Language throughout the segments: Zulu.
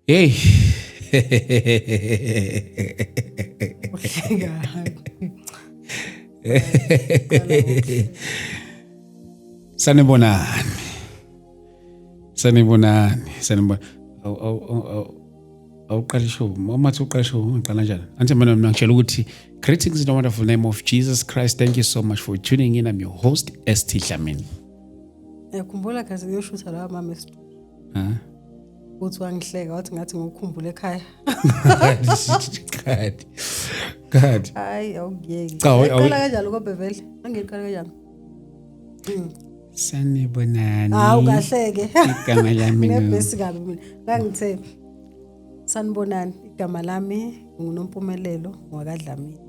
Hey. Sanibonani. Awuqalisho mathi uqalisho ngiqala kanjani anti mina ngitshela ukuthi greetings in the wonderful name of Jesus Christ. Thank you so much for tuning in. I'm your host ST Dlamini. Yakhumbula kaze uyoshutha la mama uthi wangihleka wathi ngathi ngikukhumbule ekhaya. God. Hayi awungiyeki. Qala kanjalo kodwa vele. Angiqala kanjani? Sanibonani. Awukahleke. Igama lami nebhesi kabi mina. Ngangithe sanibonani igama lami nguNompumelelo ngwakaDlamini.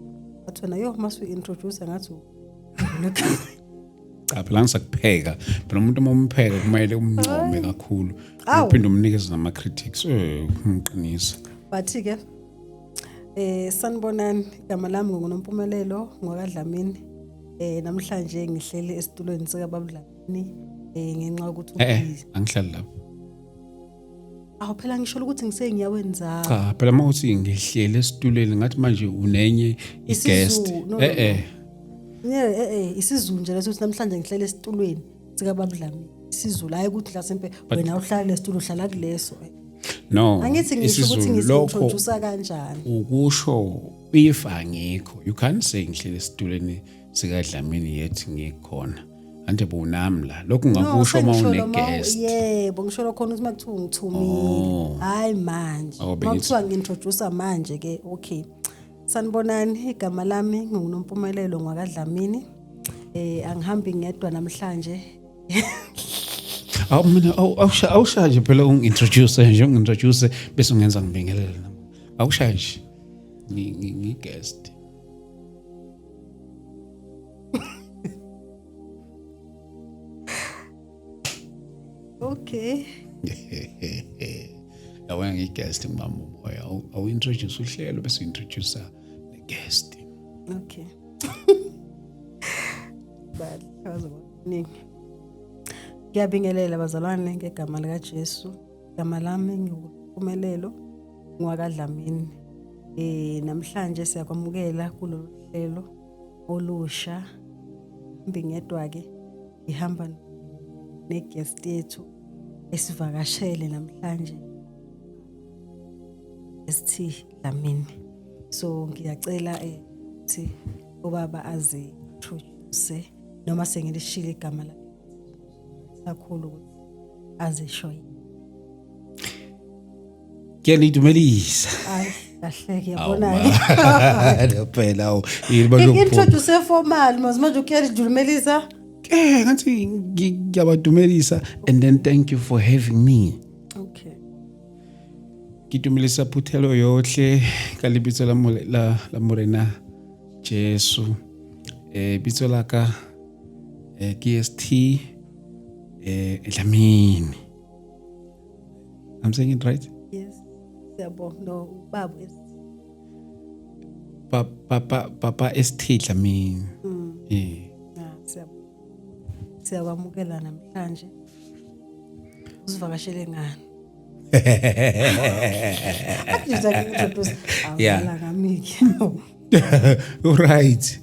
Wathi wena yo mase introduce ngathi cha phela ngisakupheka phela umuntu uma umpheka kumele umncome kakhulu uphinde umnikeze nama critics umqinisa bathi ke sanibonani igama lami nguNompumelelo ngwakaDlamini namhlanje ngihleli esitulweni sika babuDlamini ngenxa ukuthi angihlali lapho awu phela ngisho ukuthi ngisengiyaweni za cha phela mawuthi ngihleli esitulweni ngathi manje unenye guest isizulu nje leso namhlanje ngihlele esitulweni sika babuDlamini isizulu hayi ukuthi la sempe wena uhlala lesitulo uhlala kuleso no angithi ngisho ukuthi ngisintroduce kanjani ukusho if angikho you can't say ngihlele esitulweni sika Dlamini yethi ngikhona ande bonami la lokhu ngakusho uma une guest yebo ngisho lokho ukuthi makuthiwa ngithumile hayi manje makuthiwa ngintroduce manje ke okay. Sanibonani igama lami nguNompumelelo ngwakaDlamini angihambi ngedwa namhlanje mina awushaje phela ungintroduce nje ungintroduce bese ungenza ngibingelele awushaje ngi guest okay awena ngi-guest mama moya awu-introduce uhlelo bese u-introduce ne-guest okay bad kazokuningi ngiyabingelela bazalwane ngegama lika Jesu igama lami nguNompumelelo ngwakaDlamini namhlanje siyakwamukela kulolu hlelo olusha ngingedwa ke ihamba ne-guest yethu esivakashele namhlanje ST Dlamini so ngiyacela ukuthi ubaba azi introduce noma sengilishile igama la kakhulu ukuthi azisho ngiyanidumelisa hayi kahleke yabona phela introduce formal manje ukuyalidumelisa ngathi ngiyabadumelisa and then thank you for having me. Okay. Kidumelisa Phuthelo yohle ka lebitso la Morena Jesu bitso la ka KST Dlamini. I'm saying it right? Yes. Siyabonga no baba Papa ST Dlamini. Siyakwamukela namhlanje usivakashele ngani right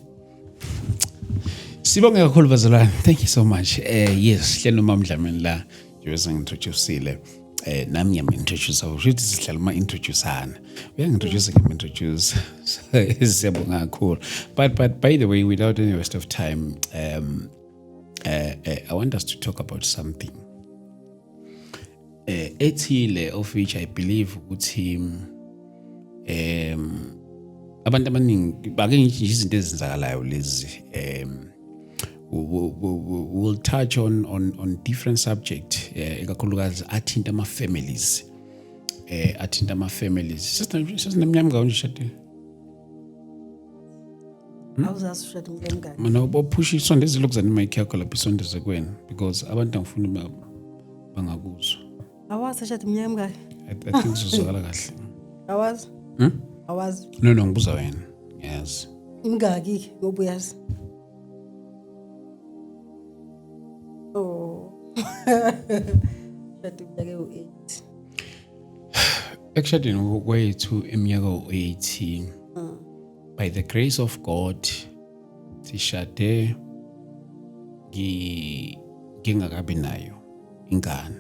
sibonge kakhulu bazalwane thank you so much yes hlelo mama Dlamini la njengoba ngintroduceile nami ngiyam-introduce ushithi sihlala uma-introduceana uyangi-introduce ngiyam-introduce siyabonga kakhulu but by the way without any waste of time I want us to talk about something ethile of which I believe ukuthi abantu abaningi bake nje izinto ezenzakalayo lezi we'll touch on different subject ekakhulukazi athinta ama families sesineminyaka ngawonje shade awuzasishada ngengane mina uphusha isondezelo lokuzana imic yakho lapha isondeze kwena because abantu angifuni bangakuzwa awasishada iminyaka emingaki I think sizokala kahle awazi awazi no ngibuza wena yes imingaki ngoba uyazi shada iminyaka u8 ekushadeni kwethu eminyaka 18 by the grace of God sishade ngingakabi nayo ingane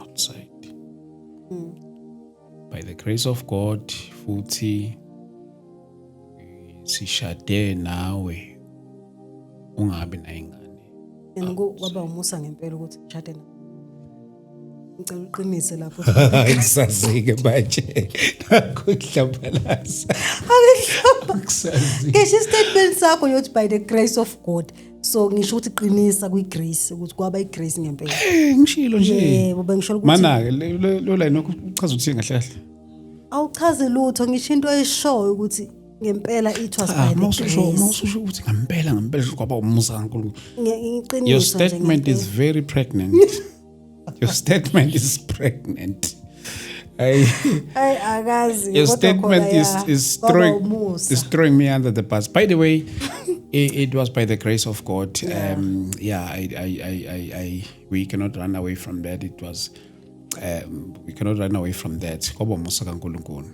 outside. By the grace of God futhi sishade nawe ungabi nayo ingane. Kwaba umusa ngempela ukuthi ngishade nawe. Ngicela uqinise lapho. Ngisazike manje. Nakudlabalaza. Ngisho statement sakho yokuthi by the grace of God. So ngisho ukuthi qinisa kwi-grace ukuthi kwaba i-grace ngempela. Ngishilo nje. Yebo bengisholo ukuthi mana ke lo line ukuchaza ukuthi ngahle kahle. Awuchaze lutho ngisho into eshoyo ukuthi ngempela it was by the grace. Mawusho ukuthi ngempela kwaba umusa kaNkulunkulu. Ngiqinisa. Your statement is very pregnant. Your statement is pregnant. Your statement is throwing me under the bus. By the way, it was by the grace of God. We cannot run away from that. It was we cannot run away from that. Ngoba umusa kaNkulunkulu.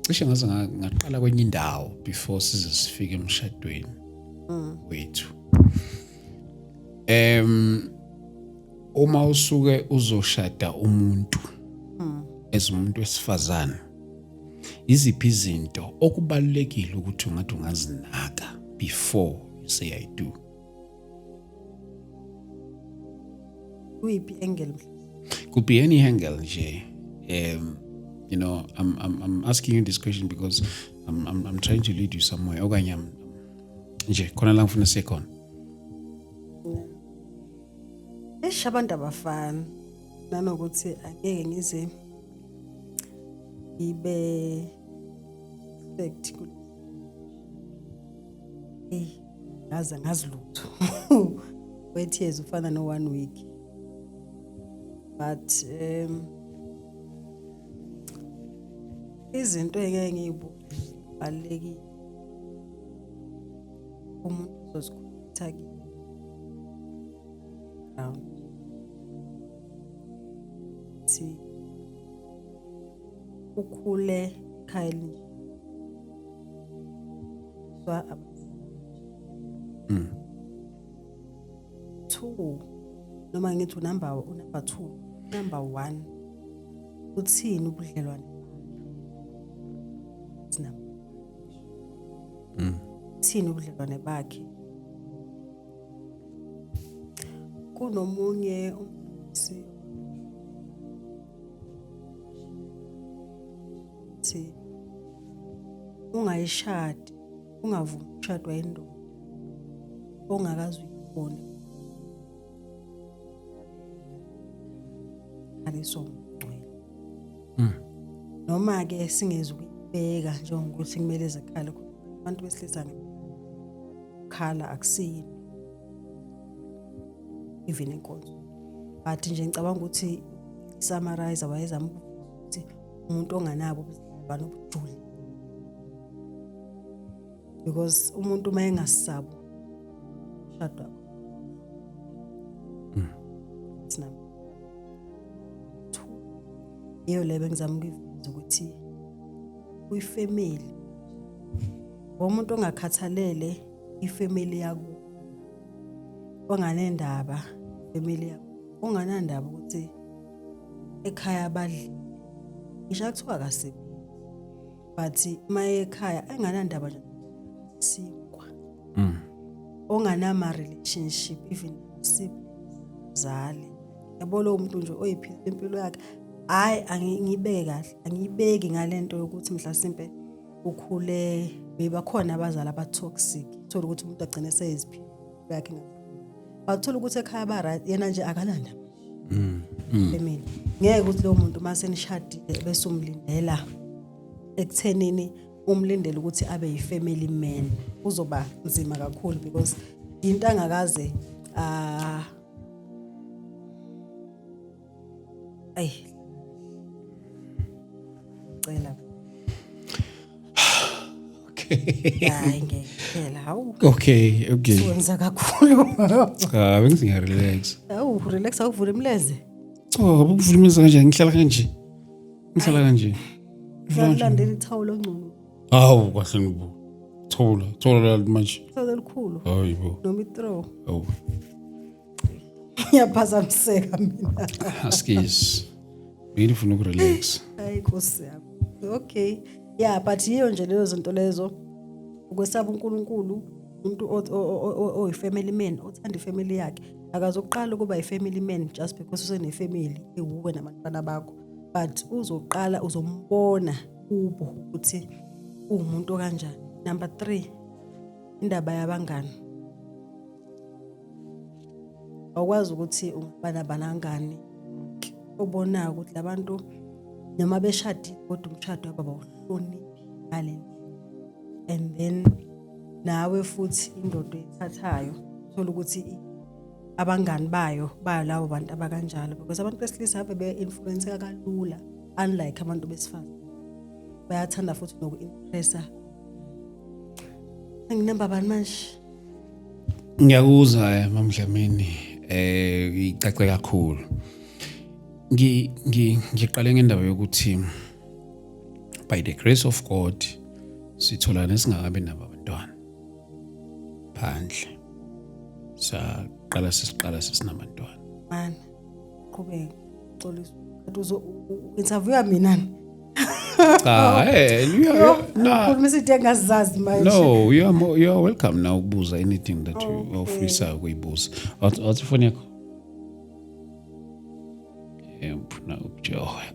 Cishe ngaze ngaqala kwenye indawo before size sifike emshadweni wethu. Uma usuke uzoshada umuntu ezumuntu wesifazane, iziphi izinto okubalekile ukuthi ungathi ungazinaka before you say I do? Kuyiphi angle? Could be any angle nje. You know, I'm asking you this question because I'm trying to lead you somewhere. Okanye nje khona la ngifuna sikhona. Abantu abafana nanokuthi angeke ngize ibe fact ngazilutho wait years ufana no 1 week but izinto engeke ngiyibaleki umuntu uzozikhutha si ukhule khayini swa two noma ngithi number 2 number 1 uthini ubudlelwane sina uthini ubudlelwane bakhe kunomunye umsi ungayishadi ungavumi ukushadwa indoda ongakazi uyibone aliso ngcwele noma ke singeze ukubeka njengokuthi kumele ezekhala abantu besilisa ngekhala akusini even inkonzo but nje ngicabanga ukuthi summarize wayezama ukuthi umuntu onganabo banobujuli because umuntu mayengasabo shadwa sina iyo lebe ngizama ukuveza ukuthi uyifamily umuntu ongakhathalele ifamily yakho onganendaba family yakho onganandaba ukuthi ekhaya abadli ngisho kuthiwa kasi but maye ekhaya enganandaba nje sikwa onganama relationship even sibzali yabo lo muntu nje oyiphila impilo yakhe hayi angibeke kahle angibeki ngalento yokuthi mhlasimpe ukhule bebakhona abazali abatoxic thola ukuthi umuntu agcine seyiziphila yakhe bathola ukuthi ekhaya ba right yena nje akananda family ngeke ukuthi lo muntu mase nishadile bese umlindela ekuthenini umlindele ukuthi abe yi-family man uzoba nzima kakhulu because into angakaze Okay. hayi ngeke hawu Okay. wenza kakhulu Cha, bengizinga relax. hawu relax awuvule imleze Oh, ukuvulumisa kanjani? Ngihlala kanje. ulandela ithawulo ongcono Awu, kahle nibo. Thola manje. ithawulo elikhulu Hayibo. noma ithrow Awu. ngiyaphazamiseka mina Askis. Ngifuna ukurelax. hayi Nkosi yami okay yeah but yiyo nje lezo zinto lezo ukwesaba uNkulunkulu umuntu oyifamily man othanda ifamily yakhe akazoqala ukuba ifamily man just because usenefamily ewuwe nabantwana bakho but uzoqala uzombona kubo ukuthi umuntu kanjani. Number 3 indaba yabangani awukwazi ukuthi ungabana banangani obona ukuthi labantu noma beshadile kodwa umshado wabo awuhloniphi ngale and then nawe futhi indodo ethathayo thola ukuthi abangani bayo labo bantu abakanjalo because abantu besilisa babe influence kalula unlike abantu besifazane bayathanda futhi nokuimpressa. Nginamba bani manje? Ngiyakuzwa mamdlamini icace kakhulu. Ngiqale ngendaba yokuthi by the grace of God sitholana singakabe nabo abantwana phandle. Saqala sesinabantwana. Man, qhubeka xolisa. Uzo interview mina. Cha, no, you are welcome now ukubuza anything that you ofisa ukuyibuza. Athi phone yakho.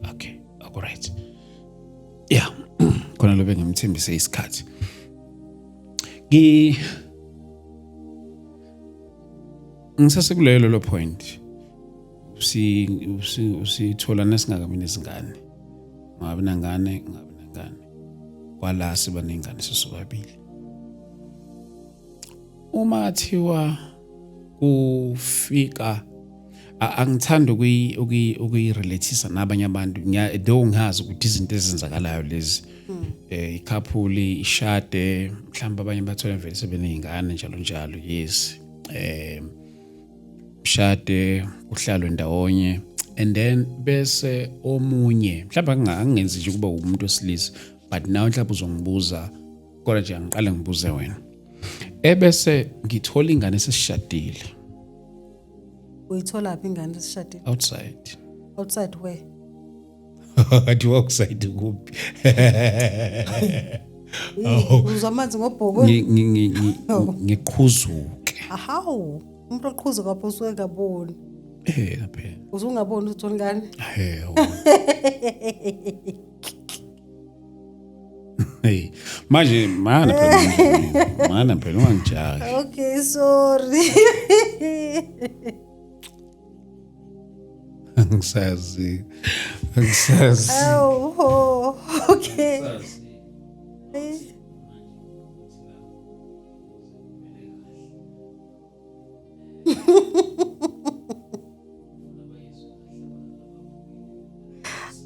Okay, all right. Yeah, khona lo bengimthembise isikhathi. Ngisasekulelo lo point. Usithola nesingakabi nezingane. Ngabe nangane kwala siba nengane sesobabili. Uma thiwa ufika angithanda ukuyirelateisa nabanye abantu ngiyazi ukuthi izinto ezenzakalayo lezi ikhapuli ishade mhlawumbe abanye bathola vele sebenezingane njalo yes shade uhlalwe ndawonye and then bese omunye mhlawumbe angenzi nje kuba umuntu wesilisa but now mhlawumbe uzongibuza kodwa nje angiqale ngibuze wena ebese ngithola ingane esishadile. Uyithola phi ingane esishadile? Outside where? Ati outside kuphi? Uzamanzi ngobhoko? Ngiqhuzuke. Ahawu, umuntu oqhuzuka lapho usuke ngaboni. Phela. Uzungaboni ukuthi ngane? Hey, manje mana phela ungangijahi. Okay, sorry. Angisazi. Oh, okay.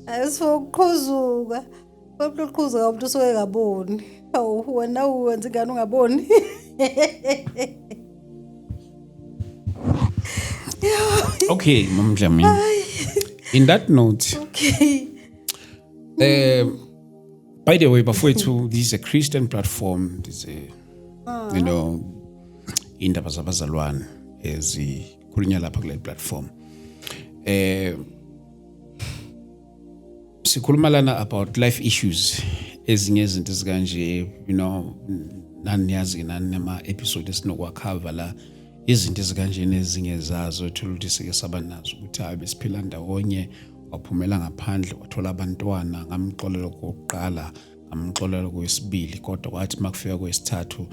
Ayisokhuzuka. Babukhuzuka umuntu usuke ngaboni. Awu wena uwenza ingane ungaboni. Okay, Mamdlamini. In that note, okay. By the way, before this is a Christian platform. This is a, indaba zabazalwane ezikhulunywa lapha kule platform. Sikhuluma lana about life issues ezinye izinto ezikanje, naniyazi nama episode esinokwakhava la izinto ezikanje nezinye zazo thola ukuthi sike saba nazo ukuthi abesiphila ndawonye waphumela ngaphandle wathola abantwana ngamxolelo kokuqala ngamxolelo kwesibili kodwa kwathi makufika kwesithathu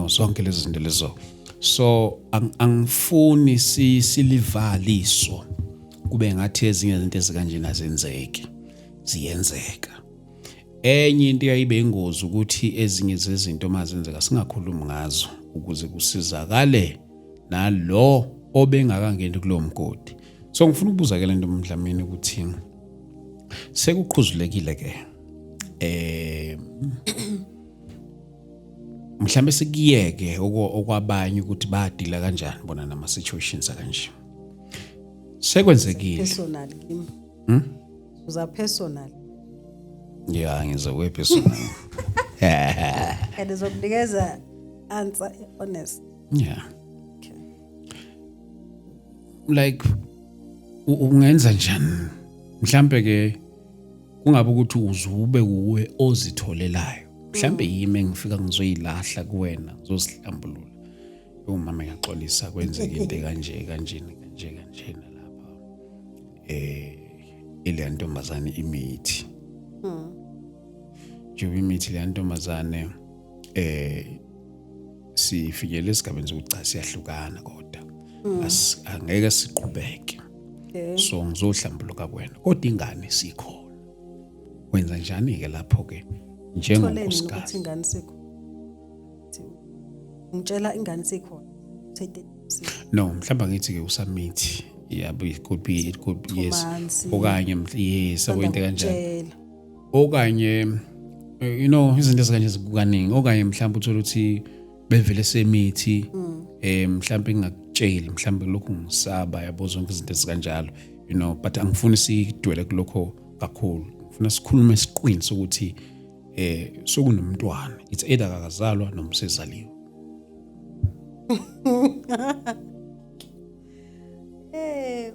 zonke lezi zinto lezo. So angifuni silivaliso kube ngathi ezinye izinto ezikanje nazenzeke ziyenzeka. Enye into yayibe ingozi ukuthi ezinye zezinto mazenzeka singakhulumi ngazo ukuze kusizakale nalo obengakangeni kulowo mgodi. So ngifuna ukubuza ke lento Mdlamini ukuthi sekuqhuzulekile ke mhlambe sikiyeke okwabanye ukuthi badila kanjani bona nama situations kanje. Sekwenzekile. Personal kimi. Uza personal. Yeah, ngizokwe personal. And izokunikeza answer honest. Yeah. Okay. Like ungenza njani? Mhlambe ke kungabe ukuthi uzube kuwe ozitholelayo. Mhlambe yimi engifika ngizoyilahla kuwena, ngizosihlambulula. Umama ngaxolisa kwenzeka into kanjena lapha. Ile ntombazane imithi. Imithi le ntombazane sifikele esigabeni sokuthi cha siyahlukana kodwa angeke siqhubeke. So ngizohlambuluka kuwena kodwa ingane sikhona. Wenza njani ke lapho ke njengonkosikazi? Ingane sikho. Ngitshela ingane sikho. No, mhlawumbe ngithi ke usamithi. Yeah, it could be yes. Okanye yes akwente kanjani. Okanye izinto ezikanje zikukaningi. Okanye mhlawumbe uthola ukuthi bevele semithi mhlawumbe ngakutsheli mhlawumbe lokhu ngisaba yabo zonke izinto ezikanjalo. But angifuni sidwele kulokho kakhulu. Ngifuna sikhulume siqinise ukuthi sokunomntwana. It's either akazalwa noma usezaliwe.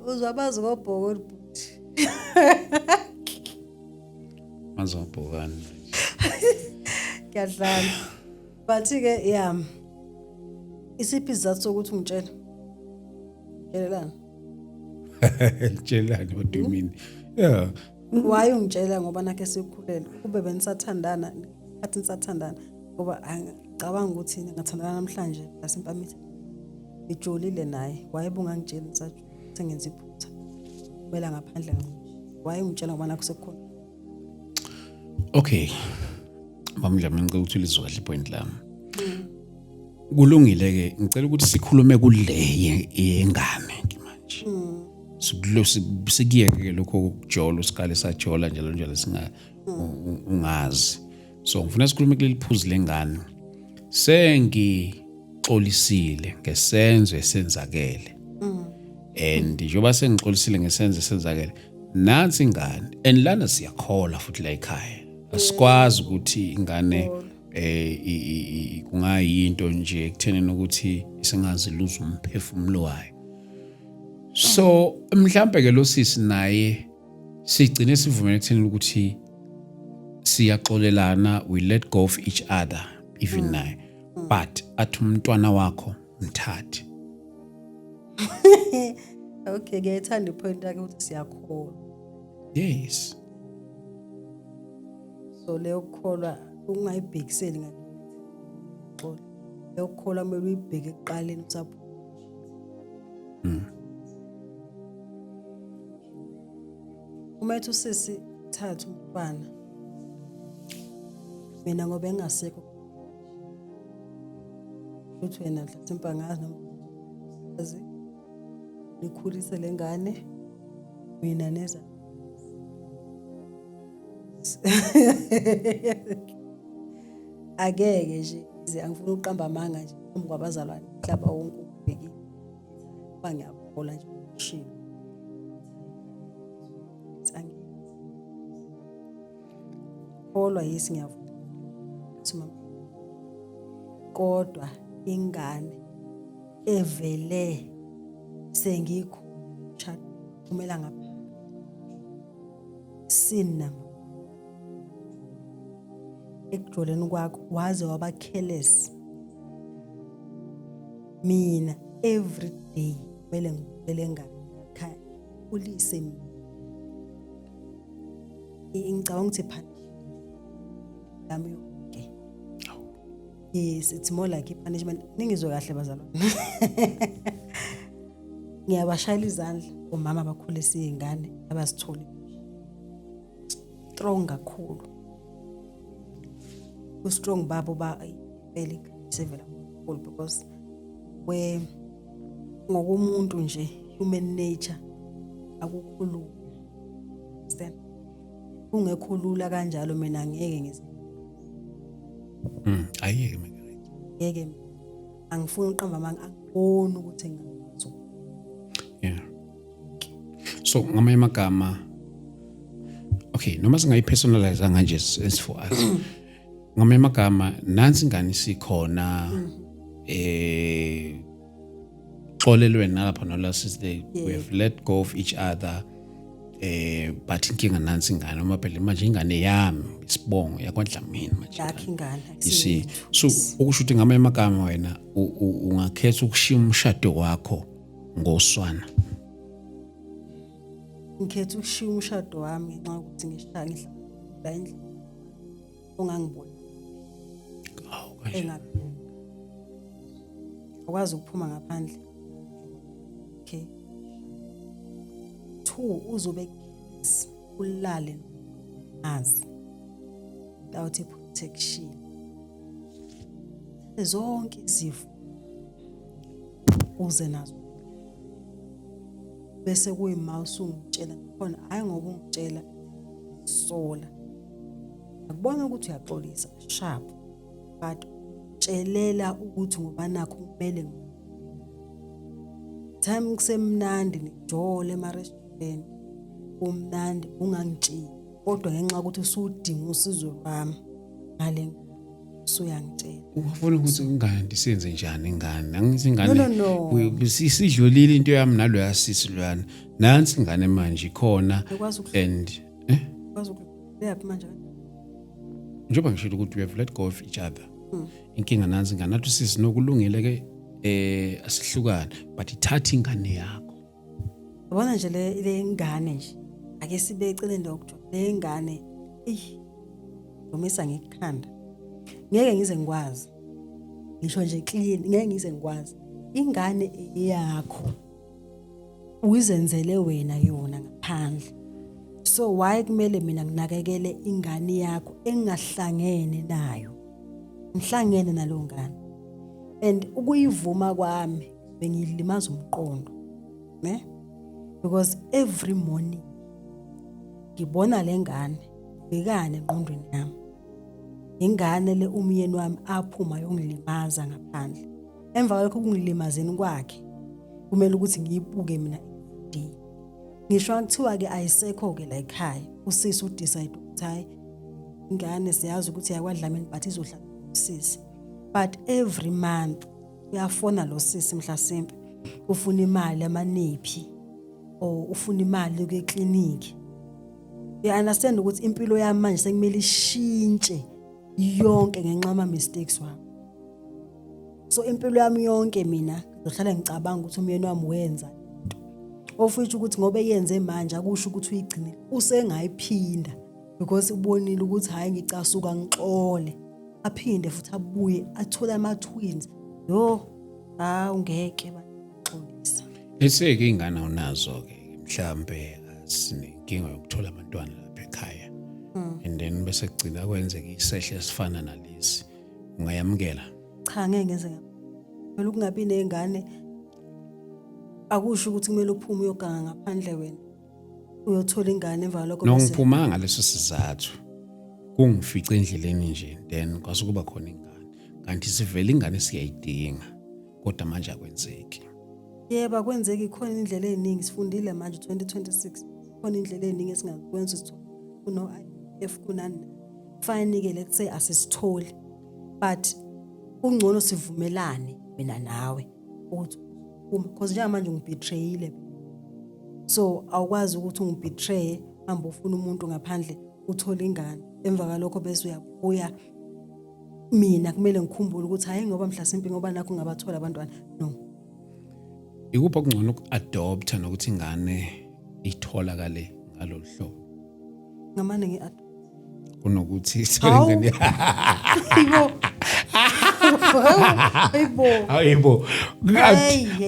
Uzwabazi ngobhoko olubuthi. Mazobhokana. Ngiyadlala. But ke yeah. Isiphi izathu sokuthi ungitshela? Tshelelana. Tshelelana what do you mean? Yeah. Why ungitshela ngoba nakhe sikhulele? Kube benisathandana, athi nisathandana ngoba angicabanga ukuthi ngingathandana namhlanje lasimpamithe. Ijolile naye. Why bungangitshela nisathi sengenza iphutha? Kumela ngaphandle ngqo. Why ungitshela ngoba nakho sekukhona? Okay. Bamdlame ngicela ukuthi lizwe kahle point lami. Kulungile ke ngicela ukuthi sikhulume kule yengane manje. Sikuyeke lokho ukujola usikale sajola njalo singa ungazi. So ngifuna sikhulume kuleli phuzu lengane. Sengixolisile ngesenzo esenzakele. And njoba sengixolisile ngesenzo esenzakele. Nansi ingane and lana siyakhola futhi la ekhaya. Asikwazi ukuthi ingane kungayinto nje ekutheneni ukuthi isengazi luza umphefumulo wayo. So mhlambe ke lo sisi naye sigcine sivumele ekuthenini ukuthi siyaxolelana, we let go of each other even naye, but athi umntwana wakho mthathe. Okay, ngiyayithanda ipoint yakhe ukuthi siyakholwa. Yes. So leyo kukholwa ungayibhekiseli ngaxolo. Leyo kukholwa kumele uyibheke ekuqaleni usapho. Uma ethi usisi thatha umntwana. Mina ngoba engasekho. Uthi wena mhlawumbe ngazi noma nikhulise lengane mina neza. Ageke nje angifuni uqamba amanga nje kwabazalwane mhlaba wonke ubheki bangiyakhola nje ushilo sangi kholwa yisi ngiyavuma kodwa ingane evele sengikho chat kumela ngapha sina ekujoleni kwakho waze waba careless. Mina every day kumele ngibele ngane ekhaya ulise mina. Ngicabanga ukuthi punish yami yonke. Yes, it's more like a punishment. Ningizwe kahle bazalwane. Ngiyabashayela izandla omama abakhulisa izingane abasithole. Strong kakhulu. Strong babo ba vele sevela kakhulu because we ngokumuntu nje human nature akukhulu. Understand? Ungekhulula kanjalo mina ngeke ngize. Ayeke mina. ngeke angifuni uqamba amanga angiboni ukuthi ngingakwazi. Yeah. So ngamanye amagama, okay, noma singayipersonalize kanje as for us. Ngamanye amagama nansi ingane sikhona xolelweni nalapha nola sister, we have let go of each other. But inkinga nansi ingane uma phela manje ingane yami isibongo yakwaDlamini manje. Yakhe ingane. You see, so ukusho ukuthi ngamanye amagama wena ungakhetha ukushiya umshado wakho ngoswana. Ngikhetha ukushiya umshado wami ngenxa yokuthi ngishaya ngihlala endlini ongangibona. Akwazi ukuphuma ngaphandle. Okay. 2 uzobe ulale azi without a protection. Zonke izifo uze nazo bese kuyima usungitshela khona hayi ngoba ungitshela sola akubona ukuthi uyaxolisa sharp but tshelela ukuthi ngoba nakho kumele time kusemnandi nijole emarestaurant umnandi ungangitsheli kodwa ngenxa ukuthi usudinga usizo lwami ngale usuyangitshela ufuna ukuthi ingane senze njani ingane angithi ingane sidlulile into yami nalo yasisi lwana nansi ingane manje ikhona and kwazi ukuyaphi manje njengoba ngishilo ukuthi we have let go of each other. Inkinga nansi ingane nathi sisi nokulungile ke asihlukane but ithatha ingane yakho. Yabona nje le ingane nje ake sibe eceleni lokho le ingane ngomisa ngekhanda ngeke ngize ngikwazi ngisho nje clean ngeke ngize ngikwazi ingane yakho uyizenzele wena yona ngaphandle. So why kumele mina nginakekele ingane yakho engahlangene nayo ngihlangene nalo ngane and ukuyivuma kwami bengilimaza umqondo ne because every morning ngibona lengane bekane engqondweni yami ingane le umyeni wami aphuma yongilimaza ngaphandle emva kwalokho kungilimazeni kwakhe kumele ukuthi ngiyibuke mina everyday. Ngisho kuthiwa ke ayisekho ke la ekhaya usisi udecide ukuthi hayi ingane siyazi ukuthi yakwaDlamini but izohlala usisi but every month uyafona lo sisi mhlasimpe ufuna imali amanephi or ufuna imali ke clinic. You understand ukuthi impilo yami manje sekumele ishintshe yonke ngenxa ama mistakes wami. So impilo yami yonke mina ngizohlala ngicabanga ukuthi umyeni wami wenza ofisho ukuthi ngobe yenze manje akusho ukuthi uyigcine usengayiphinda because ubonile ukuthi hayi ngicasuka ngixole aphinde futhi abuye athola ama twins ungeke baxolisa. Leseke ingane unazo ke mhlambe asinenkinga yokuthola abantwana lapha ekhaya and then bese kugcina kwenzeka isehle esifana nalesi ungayamukela? Cha ngeke ngenze phela ukungabi nezingane akusho ukuthi kumele uphume uyoganga ngaphandle wena uyothola ingane emva lokho bese ngiphuma ngaleso sizathu kungifica endleleni nje then kwasukuba khona ingane kanti sivele ingane siyayidinga kodwa manje akwenzeki. Yebo akwenzeki khona indlela eziningi sifundile manje 2026 khona indlela eziningi esingakwenza sithola kuno IF kunani fine ke let's say asisitholi but ungcono sivumelane mina nawe ukuthi because nje manje ungibetrayile so awukwazi ukuthi ungibetray hamba ufuna umuntu ngaphandle uthola ingane emva kwalokho bese uyabuya mina kumele ngikhumbule ukuthi hayi ngoba mhlasimpi ngoba nakho ngabathola abantwana no. Ikuphi okungcono uku-adopta nokuthi ingane itholakale ngalolu hlobo? Ngamane ngi-adopt kunokuthi ithole ingane. Hayibo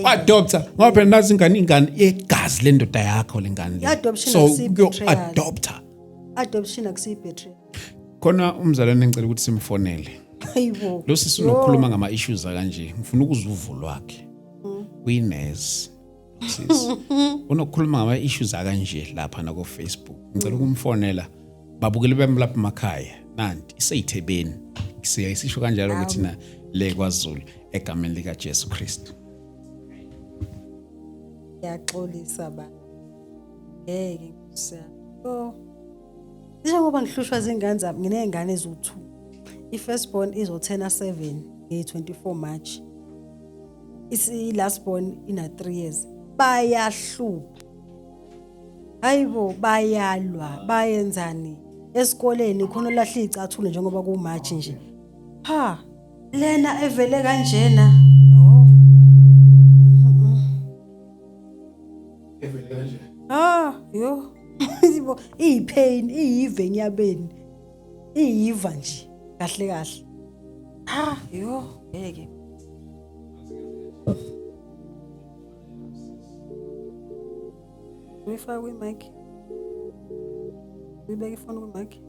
adopta ngoba phela nazi ingane yegazi lendoda yakho lengane so adopta adoption akusiyibetray khona umzalwane engicela ukuthi simfonele. Hayibo lo sisi unokhuluma ngama issues kanje ngifuna ukuzuva lwakhe uyinesi sis unokhuluma ngama issues kanje lapha na ku Facebook ngicela ukumfonela babukele bami lapha emakhaya nanti iseyithebeni siyayisisho kanjalo ukuthi na le kwaZulu egameni lika Jesu Kristu. Ngiyaxolisa ba. Ngeke nkusa. Njengoba ngihlushwa zingane zami nginezingane eziwu2. I-firstborn izotena 7 nge-24 March. I-lastborn ina 3 years. Bayahlupha. Hayibo bayalwa, bayenzani? Esikoleni khona lahla icathule njengoba ku March nje. Ha, lena evele kanjena. Evele kanje. Yo. Sibo ipain, iyive nyabeni. Iyiva nje kahle kahle. Yo, ngeke. Uyifaka kwi-mic. Uyibeka ifoni kwi-mic.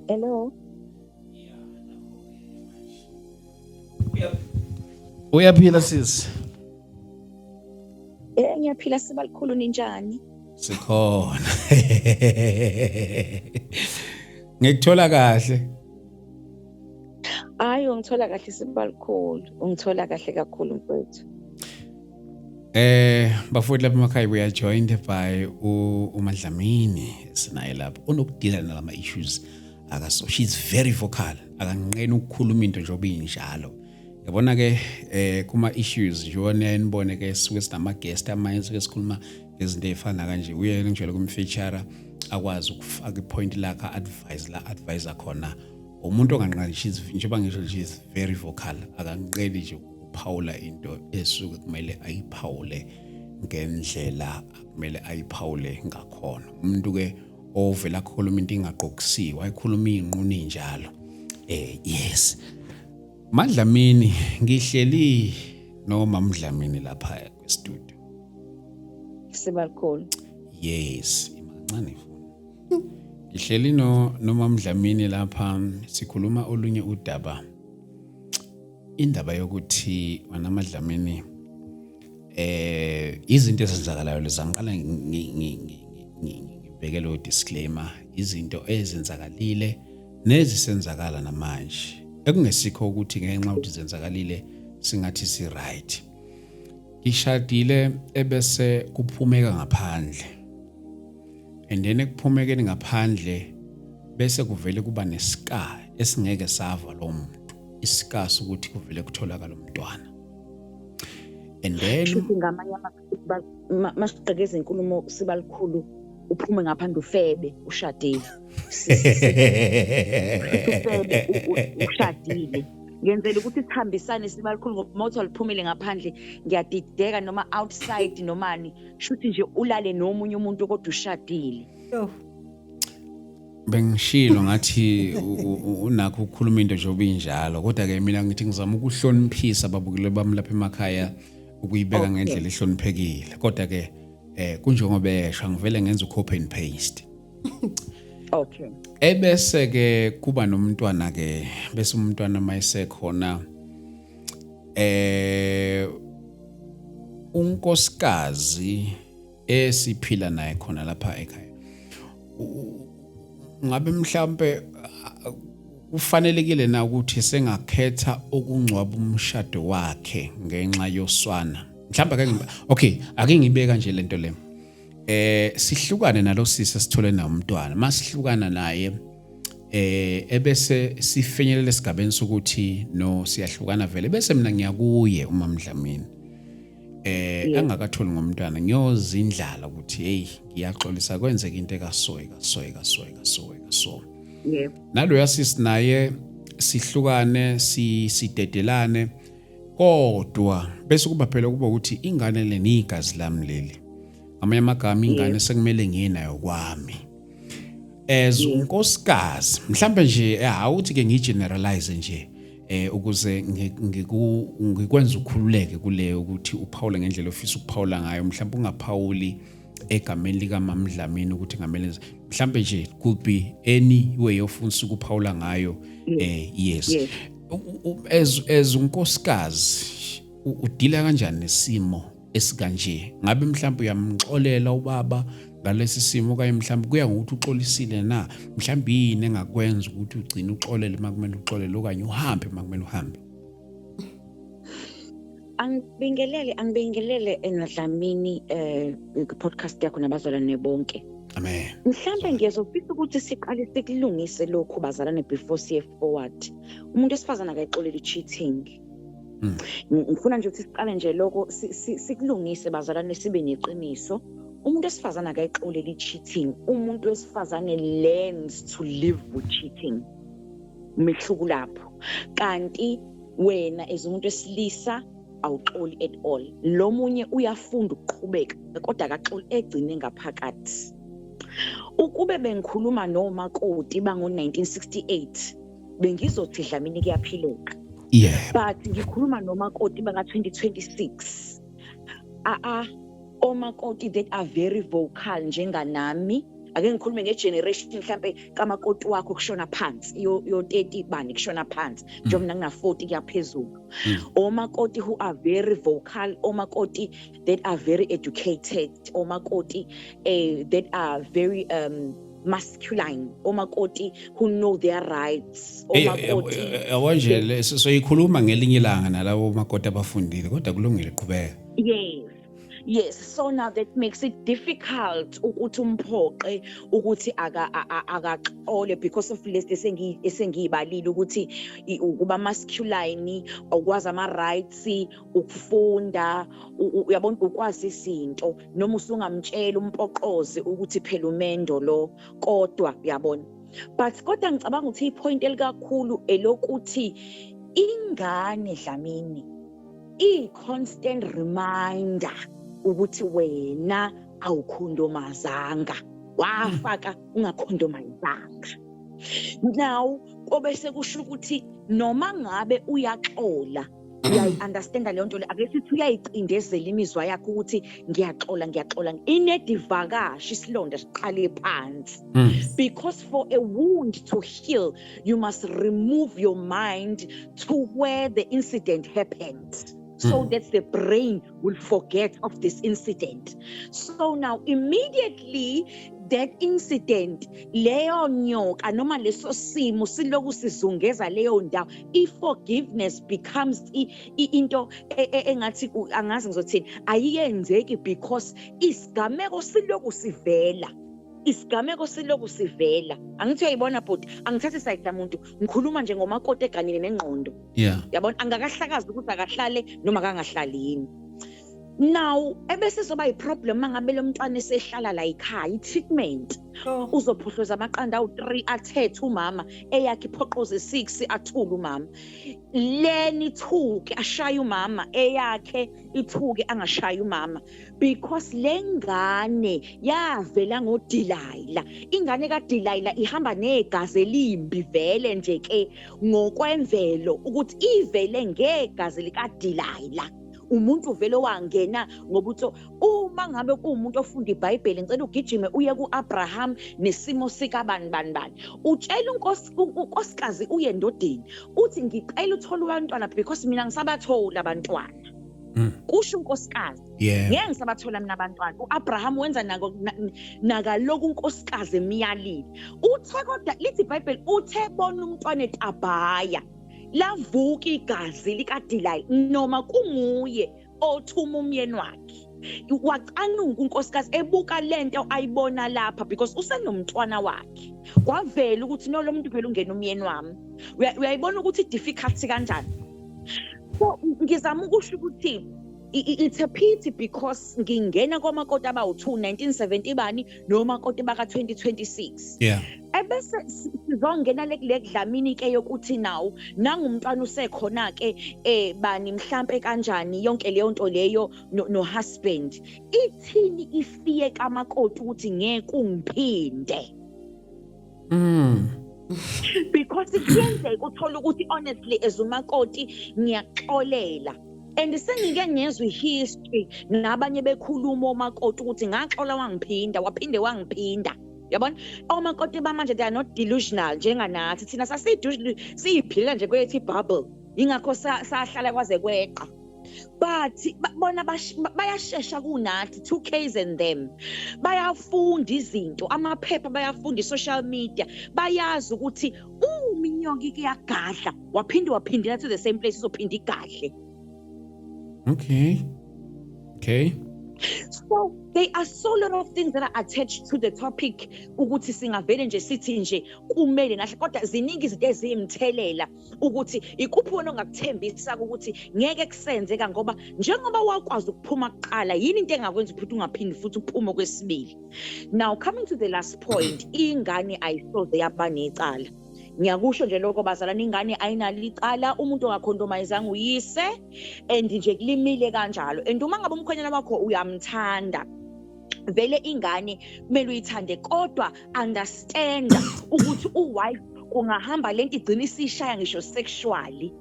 Hello. Uyaphila sisi? Ngiyaphila Sibalikhulu ninjani? Sikhona. Ngikuthola kahle. Hayi ungithola kahle Sibalikhulu, ungithola kahle kakhulu mfowethu. Bafowethu lapha emakhaya we are joined by uMadlamini sinaye lapho onokudila nalama issues akaso. She's very vocal. Akanqeni ukukhuluma into nje obinjalo. Yabona ke kuma issues njona enibone ke suke sinama guest amanye suke sikhuluma ngezinto ezifana kanje uyena njalo kumfeature akwazi ukufaka ipoint lakhe advisor khona umuntu onganqani njengoba ngisho she's very vocal akanqeni nje ukuphawula into esuke kumele ayiphawule ngendlela kumele ayiphawule ngakhona umuntu ke ovela khuluma into ingaqokusiwe ayikhuluma inquni njalo yes Madlamini ngihleli noma Mdlamini lapha e-studio. Sibalikhulu. Yes, imancane ifoni. Ngihleli noma Mdlamini lapha sikhuluma olunye udaba. Indaba yokuthi wena Madlamini izinto ezenzakalayo lezangiqala ngibheke lo disclaimer izinto ezenzakalile nezisenzakala namanje. Ekungesikho ukuthi ngenxa ukuthi zenzakalile singathi si right. Ngishadile ebese kuphumeka ngaphandle. And then ekuphumekeni ngaphandle bese kuvele kuba nesika esingeke sava lo muntu. Isika sokuthi kuvele kutholakala umntwana. And then ngamanye masiqhekeza inkulumo Sibalikhulu uphume ngaphandle ufebe ushadile. Ushadile ngenzela ukuthi sihambisane Sibalikhulu ngoba mawuthi aliphumile ngaphandle ngiyadideka noma outside nomani shuthi nje ulale nomunye umuntu kodwa ushadile. Bengishilo ngathi unakho ukukhuluma into nje obinjalo kodwa ke mina ngithi ngizama ukuhloniphisa ababukeli bami lapha emakhaya ukuyibeka ngendlela ehloniphekile kodwa ke kunjengoba esha ngivele ngenza ucopy and paste. Okay. Ebese ke kuba nomntwana ke bese umntwana mayisekhona unkosikazi esiphila naye khona lapha ekhaya. Ngabe mhlambe ufanelekile na ukuthi sengakhetha ukungcwaba umshado wakhe ngenxa yoswana. Mhlamba okay ake ngibeka nje lento le sihlukane nalo sisi sithole na umntwana masihlukana naye ebese sifenyelele esigabeni sokuthi no siyahlukana vele bese mina ngiyakuye uma Mdlamini angakatholi ngomntwana ngiyozindlala ukuthi hey ngiyaxolisa kwenzeka into ekasoyeka so yebo nalo yasisi naye sihlukane sidedelane kodwa bese kuba phela kuba ukuthi ingane le nigazi lami leli amanye amagama ingane sekumele ngiyinayo kwami unkosikazi mhlambe nje awuthi ke ngigeneralize nje ukuze ngikwenza ukukhululeke kule ukuthi uPaul ngendlela ofisa ukuphawula ngayo mhlawumbe ungaphawuli egameni lika Mama Dlamini ukuthi ngamele mhlambe nje could be any way ofuna ukuphawula ngayo yes as unkosikazi udila kanjani nesimo esikanje ngabe mhlambe uyamxolela ubaba ngalesi simo kanye mhlambe kuya ngokuthi uxolisile na mhlambe yini engakwenza ukuthi ugcine uxolele makumele uxolele okanye uhambe makumele uhambe Angibingelele eNdlamini podcast yakho nabazalwane bonke. Amen. Mhlambe ngiyazofisa ukuthi siqale sikulungise lokho bazalwane before siye forward. Umuntu esifazana akayixoleli cheating. Ngifuna nje ukuthi siqale nje lokho sikulungise bazalwane sibe neqiniso. Umuntu esifazana akayixoleli cheating. Umuntu wesifazane learns to live with cheating. Umehluko lapho. Kanti wena ezumuntu esilisa awuxoli at all. Lo munye uyafunda ukuqhubeka kodwa akaxoli egcine ngaphakathi. Ukube bengikhuluma nomakoti bango1968 bengizothi Dlamini kuyaphileka. Yeah. But ngikhuluma nomakoti banga 2026. Omakoti that are very vocal njenganami. Ake ngikhulume ngegeneration mhlambe kamakoti wakho kushona phansi yo 30 bani kushona phansi nje mina ngina 40 kuyaphezulu omakoti who are very vocal omakoti that are very educated omakoti that are very masculine omakoti who know their rights omakoti awanje so ikhuluma ngelinye ilanga nalabo makoti abafundile kodwa kulungile qhubeka Yes, so now that makes it difficult ukuthi umphoqe ukuthi akaxole because of less esengiyibalile ukuthi ukuba masculine ukwazi ama rights ukufunda uyabona ukwazi izinto noma usungamtshela umpoqoze ukuthi phela umendo lo kodwa uyabona but kodwa ngicabanga ukuthi ipoint elikakhulu elokuthi ingane Dlamini constant reminder ukuthi wena awukhondomazanga wafaka ungakhondomazanga now obese kusho ukuthi noma ngabe uyaxola uyayiunderstand leyo nto le ake sithi uyayicindezela imizwa yakho ukuthi ngiyaxola inedivakashi isilonda siqale phansi because for a wound to heal you must remove your mind to where the incident happened so that the brain will forget of this incident. So now immediately that incident leyo nyoka noma leso simo siloku sizungeza leyo ndawo forgiveness becomes into engathi angazi ngizothini ayiyenzeki because isigameko siloku sivela angithi uyayibona bhuti angithathi side lamuntu ngikhuluma nje ngomakoti eganile nengqondo yabona angakahlakazi ukuthi akahlale noma kangahlali now ebese soba iproblem mangabe lo mntwana esehlala la ekhaya itreatment uzophuhloza amaqanda awu3 athethe umama eyakhe iphoqoze 6 athula umama leni thuke ashaya umama eyakhe ithuke angashaya umama because lengane yavela ngoDelilah ingane kaDelilah ihamba negazi elimbi vele nje ke ngokwemvelo ukuthi ivele ngegazi likaDelilah umuntu vele wangena ngoba uthi uma ngabe kuumuntu ofunda iBhayibheli ngicela ugijime uye kuAbraham nesimo sika bani utshela unkosikazi uye endodeni uthi ngicela uthola abantwana because mina ngisabathola abantwana kusho unkosikazi ngeke ngisabathola mina abantwana uAbraham wenza nakaloko unkosikazi emiyalile uthe kodwa lithi iBhayibheli uthe bona umntwana eTabhaya lavuka igazi likaDelilah noma kunguye othuma umyeni wakhe wacanuka unkosikazi ebuka lento ayibona lapha because usenomntwana wakhe kwavela ukuthi no lo muntu phela ungena umyeni wami uyayibona ukuthi difficult kanjani so ngizama ukusho ukuthi it's a pity because ngingena komakoti abawu2 1970 bani nomakoti baka 2026 ebese sizongena le Dlamini ke yokuthi nawo nangumntwana usekhona ke bani mhlambe kanjani yonke leyo nto leyo no husband ithini ifiye kamakoti ukuthi ngeke ungiphinde because kuyenzeka uthola ukuthi honestly as umakoti ngiyaxolela and sengike ngezwe history nabanye bekhuluma omakoti ukuthi ngaxola wangiphinda wangiphinda. Yabona omakoti bamanje they are not delusional njenganathi thina siyiphila nje kwethi bubble ingakho sahlala kwaze kweqa. But bona bayashesha kunathi 2Ks and them bayafunda izinto amaphepha bayafunda social media bayazi ukuthi uminyoki kuyagadla waphindela to the same place uzophinda igadle. Okay. So there are so lot of things that are attached to the topic ukuthi singavele nje sithi nje kumele nahle kodwa ziningi izinto ezimthelela ukuthi ikuphi wena ongakuthembisa ukuthi ngeke kusenzeka ngoba njengoba wakwazi ukuphuma kuqala yini into engakwenza ukuthi ungaphindi futhi uphume kwesibili. Now coming to the last point, ingane ayisoze yabanecala. Ngiyakusho nje lokho bazalana ingane ayinalo icala umuntu ongakhondomayizanga uyise and nje kulimile kanjalo and uma ngabe umkhwenyana wakho uyamthanda vele ingane kumele uyithande kodwa understand ukuthi uwife kungahamba lento igcina isishaya ngisho sexually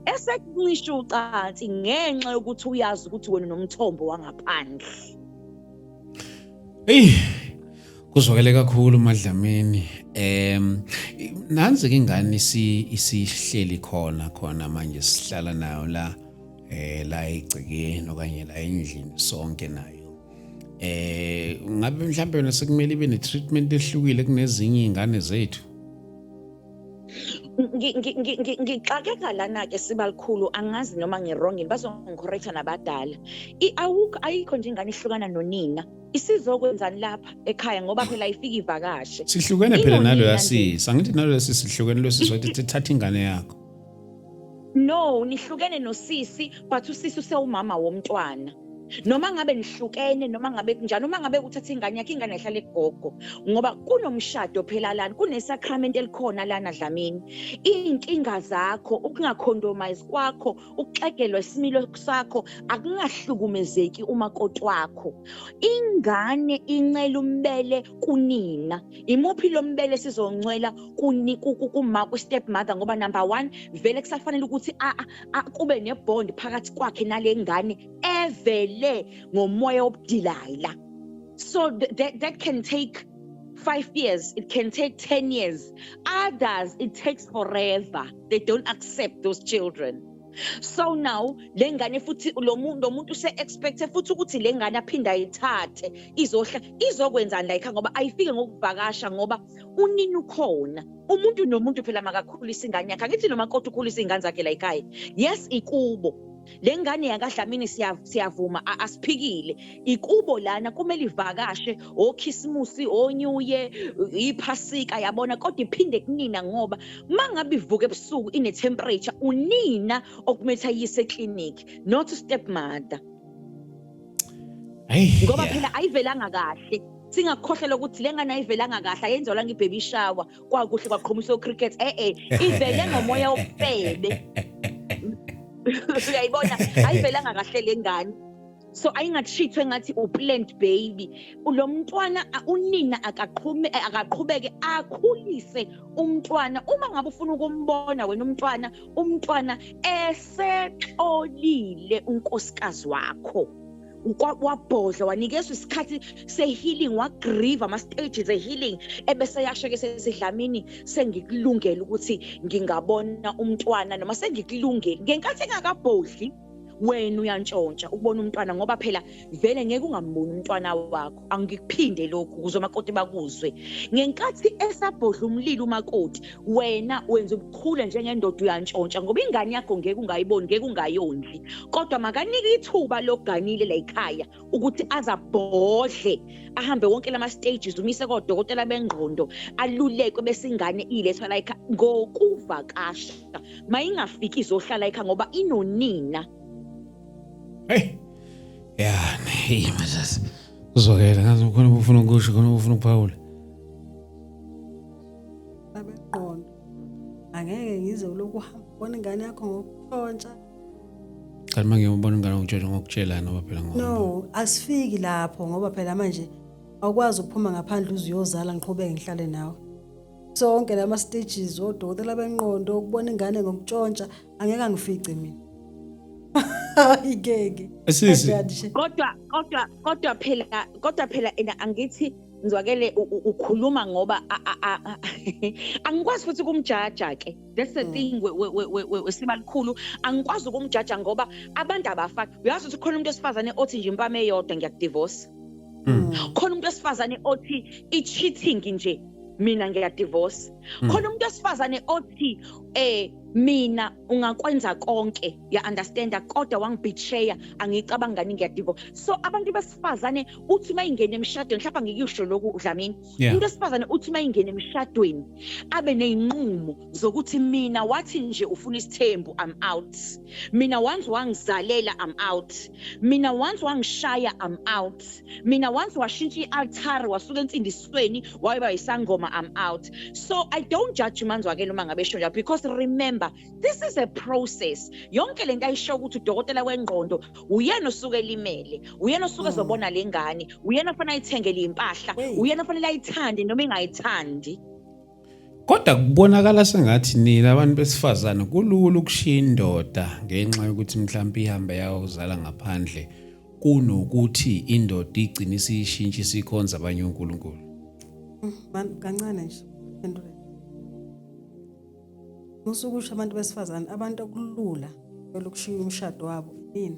esekunisho ucansi ngenxa yokuthi uyazi ukuthi wena nomthombo wangaphandle. Kuzwakele kakhulu Madlamini. Nanzi ingane isihleli khona manje sihlala nayo la egcekeni okanye la endlini sonke nayo. Ngabe mhlawumbe wena sekumele ibe ne-treatment ehlukile kunezinye izingane zethu. Ngixakeka lana ke sibalikhulu angazi noma ngirongini bazongicorrecta nabadala. Ayikho nje ingane ihlukana nonina. Isizokwenzani lapha ekhaya ngoba phela ifika ivakashe. Sihlukene phela nalo yasisi. Angithi nalo yasisi sihlukene lo sizothi thatha ingane yakho. No, nihlukene nosisi but usisi usewumama womntwana. Noma ngabe nihlukene noma ngabe kunjani noma ngabe uthatha ingane yakhe ingane ehlala egogo ngoba kunomshado phela lana kunesacrament elikhona lana Dlamini. Inkinga zakho ukungacondomise kwakho ukuxegelwa isimilo sakho akungahlukumezeki umakoti wakho. Ingane incela umbele kunina imuphi lo mbele sizongcwela kuma ku stepmother ngoba number 1 vele kusafanele ukuthi kube nebond phakathi kwakhe nale ngane evele ngomoya obudilala. So that can take 5 years, it can take 10 years. Others it takes forever. They don't accept those children. So now lengane futhi lo muntu se expect futhi ukuthi lengane aphinda ayithathe izokwenzani la ekhaya ngoba ayifike ngokuvakasha ngoba unini ukhona. Umuntu nomuntu phela makakhulisa ingane yakhe. Angithi noma kodwa ukhulisa ingane zakhe la ekhaya. Yes ikubo. Lengane yakaDlamini siyavuma asiphikile ikubo lana kumele ivakashe okhisimusi onyuye iphasika yabona kodwa iphinde kunina ngoba mangabe ivuka ebusuku ine temperature unina okumetha yise clinic not stepmother. Ngoba phela ayivelanga kahle singakhohlela ukuthi lengane ayivelanga kahle ayenziwa la ngebaby shower kwakuhle kwaqhumisa cricket ivele ngomoya obufebe. Uyayibona ayivelanga kahle lengane so ayingathithwe ngathi uplanned baby lo mntwana unina akaqhubeke akhulise umntwana uma ngabe ufuna ukumbona wena umntwana esexolile unkosikazi wakho wabhodla wanikezwe isikhathi se-healing wagrieve ama-stages e-healing ebese yasho-ke sesidlamini sengikulungela ukuthi ngingabona umntwana noma sengikulungele ngenkathi engakabhodli wena uyantshontsha ukubona umntwana ngoba phela vele ngeke ungamboni umntwana wakho angikuphinde lokhu ukuze umakoti bakuzwe ngenkathi esabhodla umlilo umakoti wena wenza ubukhule njengendoda uyantshontsha ngoba ingane yakho ngeke ungayiboni ngeke ungayondli kodwa makanike ithuba lokuganile la ekhaya ukuthi azabhodle ahambe wonke lama stages umise kodokotela bengqondo alulekwe bese ingane ilethwa la ekhaya ngokuvakasha mayingafiki izohlala ekhaya ngoba inonina. Mazas. Kuzwakela ngazi ukhona ufuna ukusho khona ufuna ukuphawula. Abaqondo. Angeke ngize lokhu uhamba ubona ingane yakho ngokutshontsha. Kanti manje ubona ingane ngokutshontsha ngokutshelana ngoba phela ngoba. No, asifiki lapho ngoba phela manje awukwazi ukuphuma ngaphandle uzuyozala ngiqhubeke ngihlale nawe. Sonke lama stages odokotela bengqondo ukubona ingane ngokutshontsha angeke angifice mina. Ayigeke. Asisi. Kodwa phela angithi ngizwakele ukhuluma ngoba angikwazi futhi ukumjaja ke. That's the thing wesibalikhulu angikwazi ukumjaja ngoba abantu abafaki. Uyazi ukuthi khona umuntu esifazane othi nje impama eyodwa ngiyadivorce. Khona umuntu esifazane othi i-cheating nje mina ngiyadivorce. Khona umuntu esifazane othi mina ungakwenza konke ya understanda kodwa wangibetraya angicabanga ngani ngiyadivorce. So abantu besifazane uthi mayingena emshadweni mhlawumbe ngikisho lokhu Dlamini. Umuntu esifazane uthi mayingena emshadweni abe nezinqumo zokuthi mina wathi nje ufuna isithembu I'm out. Mina once wangizalela I'm out. Mina once wangishaya I'm out. Mina once washintsha ialtar wasuka ensindisweni wayeba isangoma I'm out. So I don't judge manzi wake noma ngabe esho njalo because remember this is a process. Yonke lento ayisho ukuthi udokotela wengqondo uyena osuke limele, uyena osuke ezobona lengane, uyena ofanele ayithengele impahla, uyena ofanele ayithande noma engayithandi. Kodwa kubonakala sengathi nina abantu besifazana kulula ukushiya indoda ngenxa yokuthi mhlawumbe ihamba yawuzala ngaphandle kunokuthi indoda igcina isishintsha isikhonza abanye uNkulunkulu. Kancane nje phendula. Musukusho abantu besifazane abantu okulula belokushiya umshado wabo mina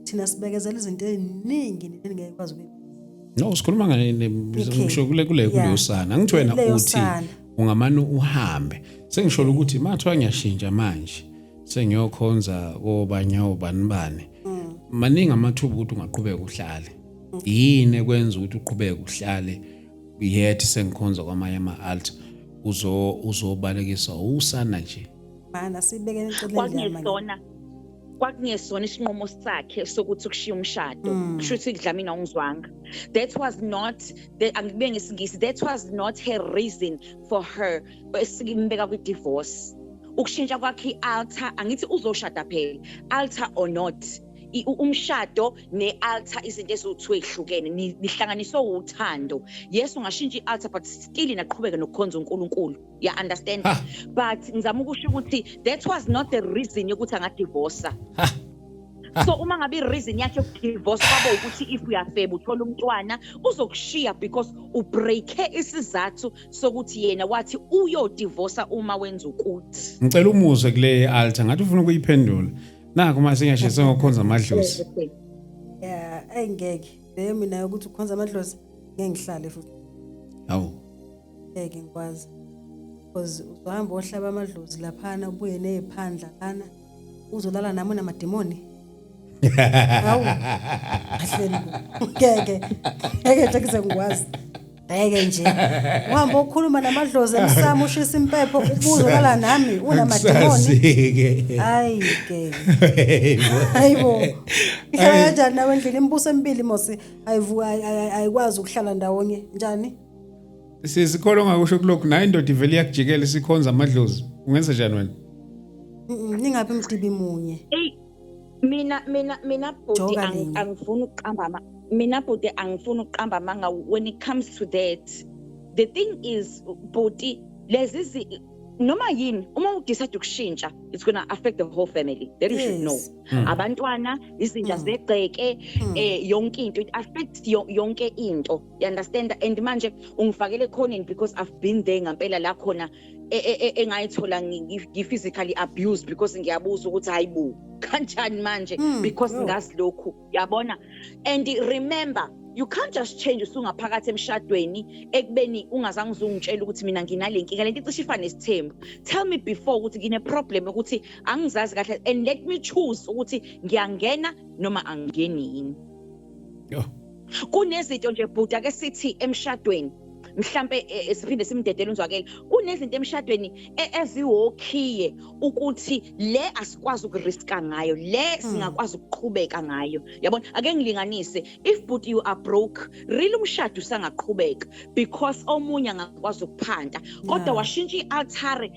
thina sibekezela izinto eziningi ningeke kwazi ukube. No sikhuluma ngisho kuleyo sana angithi wena uthi ungamane uhambe sengisho ukuthi mathiwa ngiyashintsha manje sengiyokhonza kobanyawo banibane maningi amathuba ukuthi ungaqhubeka uhlale yini ekwenza ukuthi uqhubeke uhlale yethi sengikhonza kwamanye ama-altar uzobalekisa usana nje mana sibekene eceleni kwakungesona isinqumo sakhe sokuthi ukushiya umshado kusho ukuthi Dlamini awungizwanga. That was not her reason for her esimbeka kwi-divorce. Ukushintsha kwakhe i-altar angithi uzoshada phela altar or not umshado ne-altar izinto eziwu-2 ezihlukene nihlanganiswe uthando. Yes ungashintsha i-altar but still naqhubeka nokukhonza uNkulunkulu ya understand but ngizama ukusho ukuthi that was not the reason yokuthi angadivorce. So uma ngabe i-reason yakhe yokudivorce kwabo ukuthi if uyafeba uthola umntwana uzokushiya because ubreake isizathu sokuthi yena wathi uyodivorce uma wenza ukuthi. Ngicela umuzwe kule altar ngathi ufuna ukuyiphendula. Naku mase ngiyashisa ngokukhonza amadlozi. Yeah, engeke. Leyo mina ukuthi ukhonza amadlozi ngeke ngihlale futhi. Hawu. Ngeke ngikwazi. Because uzohamba ohlaba amadlozi laphana ubuye neziphandla lana uzolala nami namademoni. Hawu. Ahleli. Ngeke nje ngikwazi. Ngeke nje. Uhamba ukukhuluma namadlozi emsamo ushisa impepho ubuzolala nami unamademoni. Hayi ke. Hayibo. Ihaya nawe endlini imbuso emibili mosi ayikwazi ukuhlala ndawonye njani? Sisikolo ngakusho kulokhu nayo indoda ivele yakujikela isikhonza amadlozi. Ungenza njani wena? Ningaphi umdibi munye? Mina bhuti angifuni ukuqamba mina bhuti angifuni ukuqamba manga when it comes to that. The thing is bhuti lezi noma yini uma udecide ukushintsha it's going to affect the whole family. That you should know. Abantwana izinja zegceke yonke into it affects yonke into. You understand? And manje ungifakele khoneni because I've been there ngempela la khona engayithola ngi-physically abused because ngiyabuza ukuthi hayibo kanjani manje because ngazi lokhu yabona. And remember you can't just change usungaphakathi emshadweni ekubeni ungazange uzungitshela ukuthi mina nginalenkinga lento icishe ifane nesithembu. Tell me before ukuthi ngine problem ukuthi angizazi kahle and let me choose ukuthi ngiyangena noma angingeni yini. Kunezinto nje bhuti ake sithi emshadweni mhlambe siphinde simdedele unzwakele kunezinto emshadweni eziwokhiye ukuthi le asikwazi ukuriska ngayo le singakwazi ukuqhubeka ngayo yabona ake ngilinganise if but you are broke really umshado usangaqhubeka because omunye angakwazi ukuphanda kodwa washintsha i-altar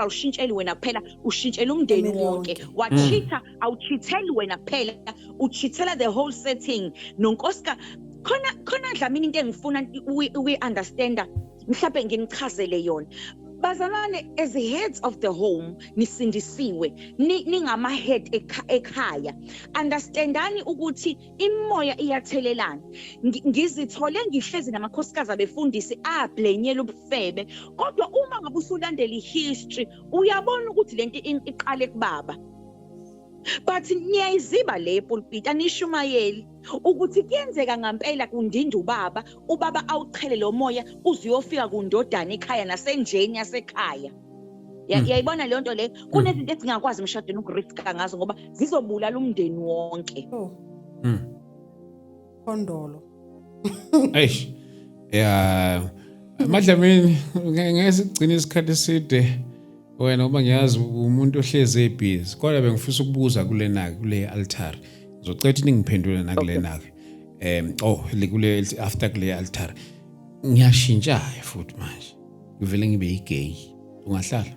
awushintsheli wena kuphela ushintshela umndeni wonke wachitha awuchitheli wena kuphela uchithela the whole setting nonkosika khona Dlamini into engifuna uyi-understanda mhlawumbe nginichazele yona bazalwane as the heads of the home nisindisiwe ningama head ekhaya understandani ukuthi imoya iyathelelana ngizithole ngihlezi namakhosikazi abefundisi ablenyela ubufebe kodwa uma ngabe usulandela ihistory uyabona ukuthi lento iqale kubaba but niyayiziba le pulpit anishumayeli ukuthi kuyenzeka ngempela kundinda ubaba awuchele lo moya uzuyofika kundodana ekhaya nasenjeni yasekhaya yayibona le nto le kunezinto ezingakwazi emshadweni ukuriska ngazo ngoba zizobulala umndeni wonke Kondolo eish Madlamini ngeke sigcine isikhathi eside wena uma ngiyazi umuntu ohleze ebhizi kodwa bengifisa ukubuza kule altar ngizocela ningiphendule nakulena kule after kule altar ngiyashintsha futhi manje ngivele ngibe igay ungahlala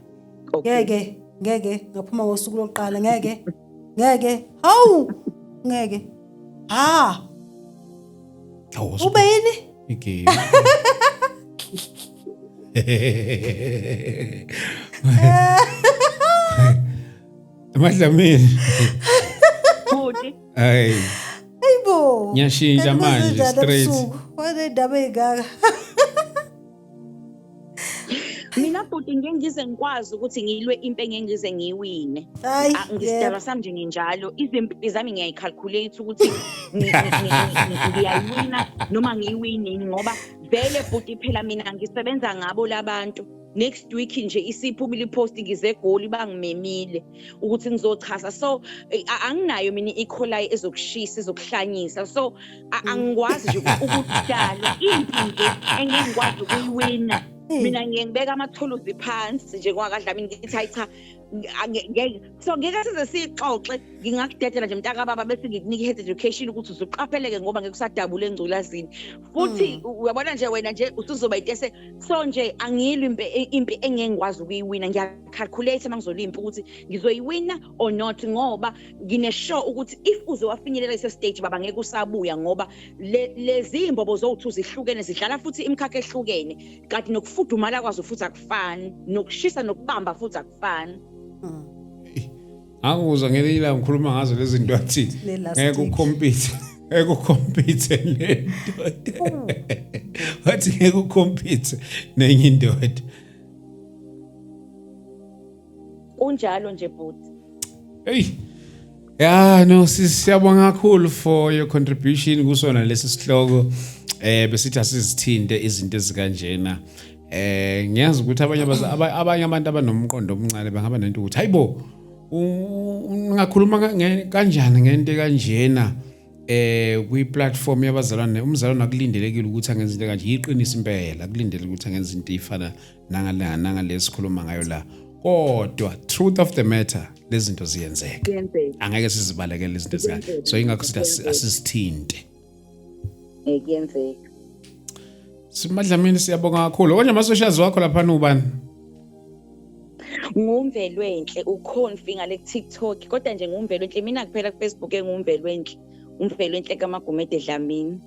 ngeke ngaphuma ngosuku lokuqala ngeke hawu ngeke ube yini igay Madlamini futhi ayibo ngiyashintsha manje straight wena indaba egaga mina futhi ngize ngikwazi ukuthi ngilwe impi engize ngiyiwine ngisidalwa sami nje nginjalo izimpi zami ngiyayicalculate ukuthi ngiyayiwina noma ngiyiwini ngoba vele futhi phela mina ngisebenza ngabo labantu next week nje isiphumile ipost ngizegoli bangimemile ukuthi ngizochaza so anginayo mina icolai ezokushisa ezokuhlanyisa so angikwazi nje ukudala impi nje engikwazi ukuyiwina mina ngiyengibeka amathuluzi phansi nje kwakadlamini ngithi hayi cha so ngeke size sixoxe ngingakudedela nje mntaka baba bese ngikunika health education ukuthi uzuqapheleke ngoba ngekusadabula engculazini futhi uyabona nje wena nje usuzoba itese so nje angilwi impi engengikwazi ukuyiwina ngiyacalculate mangizolimpa ukuthi ngizoyiwina or not ngoba ngine-show ukuthi if uzowafinyelela ese stage baba ngeke usabuya ngoba lezi imbobo zowuthu zihlukene zidlala futhi imkhakha ehlukene kanti nokufudumala kwazo futhi akufani nokushisa nokubamba futhi akufani Anguzwa ngelila ngikhuluma ngazo lezi zinto athi ngeke ucompete lento wathi ngeke ucompete nenye indoda unjalo nje bhuti no siyabonga kakhulu for your contribution kusona lesi sihloko besithi asizithinte izinto ezikanjena ngiyazi ukuthi abanye abantu abanomqondo omncane bangaba nento ukuthi hayibo ungakhuluma kanjani ngento kanjena kwi platform yabazalwane umzalwane akulindelekile ukuthi angenze into kanje yiqinisa impela kulindeleke ukuthi angenze into ifana nangalezikhuluma ngayo la kodwa truth of the matter lezi zinto ziyenzeka angeke sizibalekele lezi zinto zikanje so ingakho sithi asisithinte kuyenzeka Simadlamini siyabonga kakhulu konje ama-socials wakho lapha ubani ngumvelwenhle ukhonfi ngale TikTok kodwa nje ngumvelwenhle mina kuphela ku Facebook umvelwenhle kaMagumede Dlamini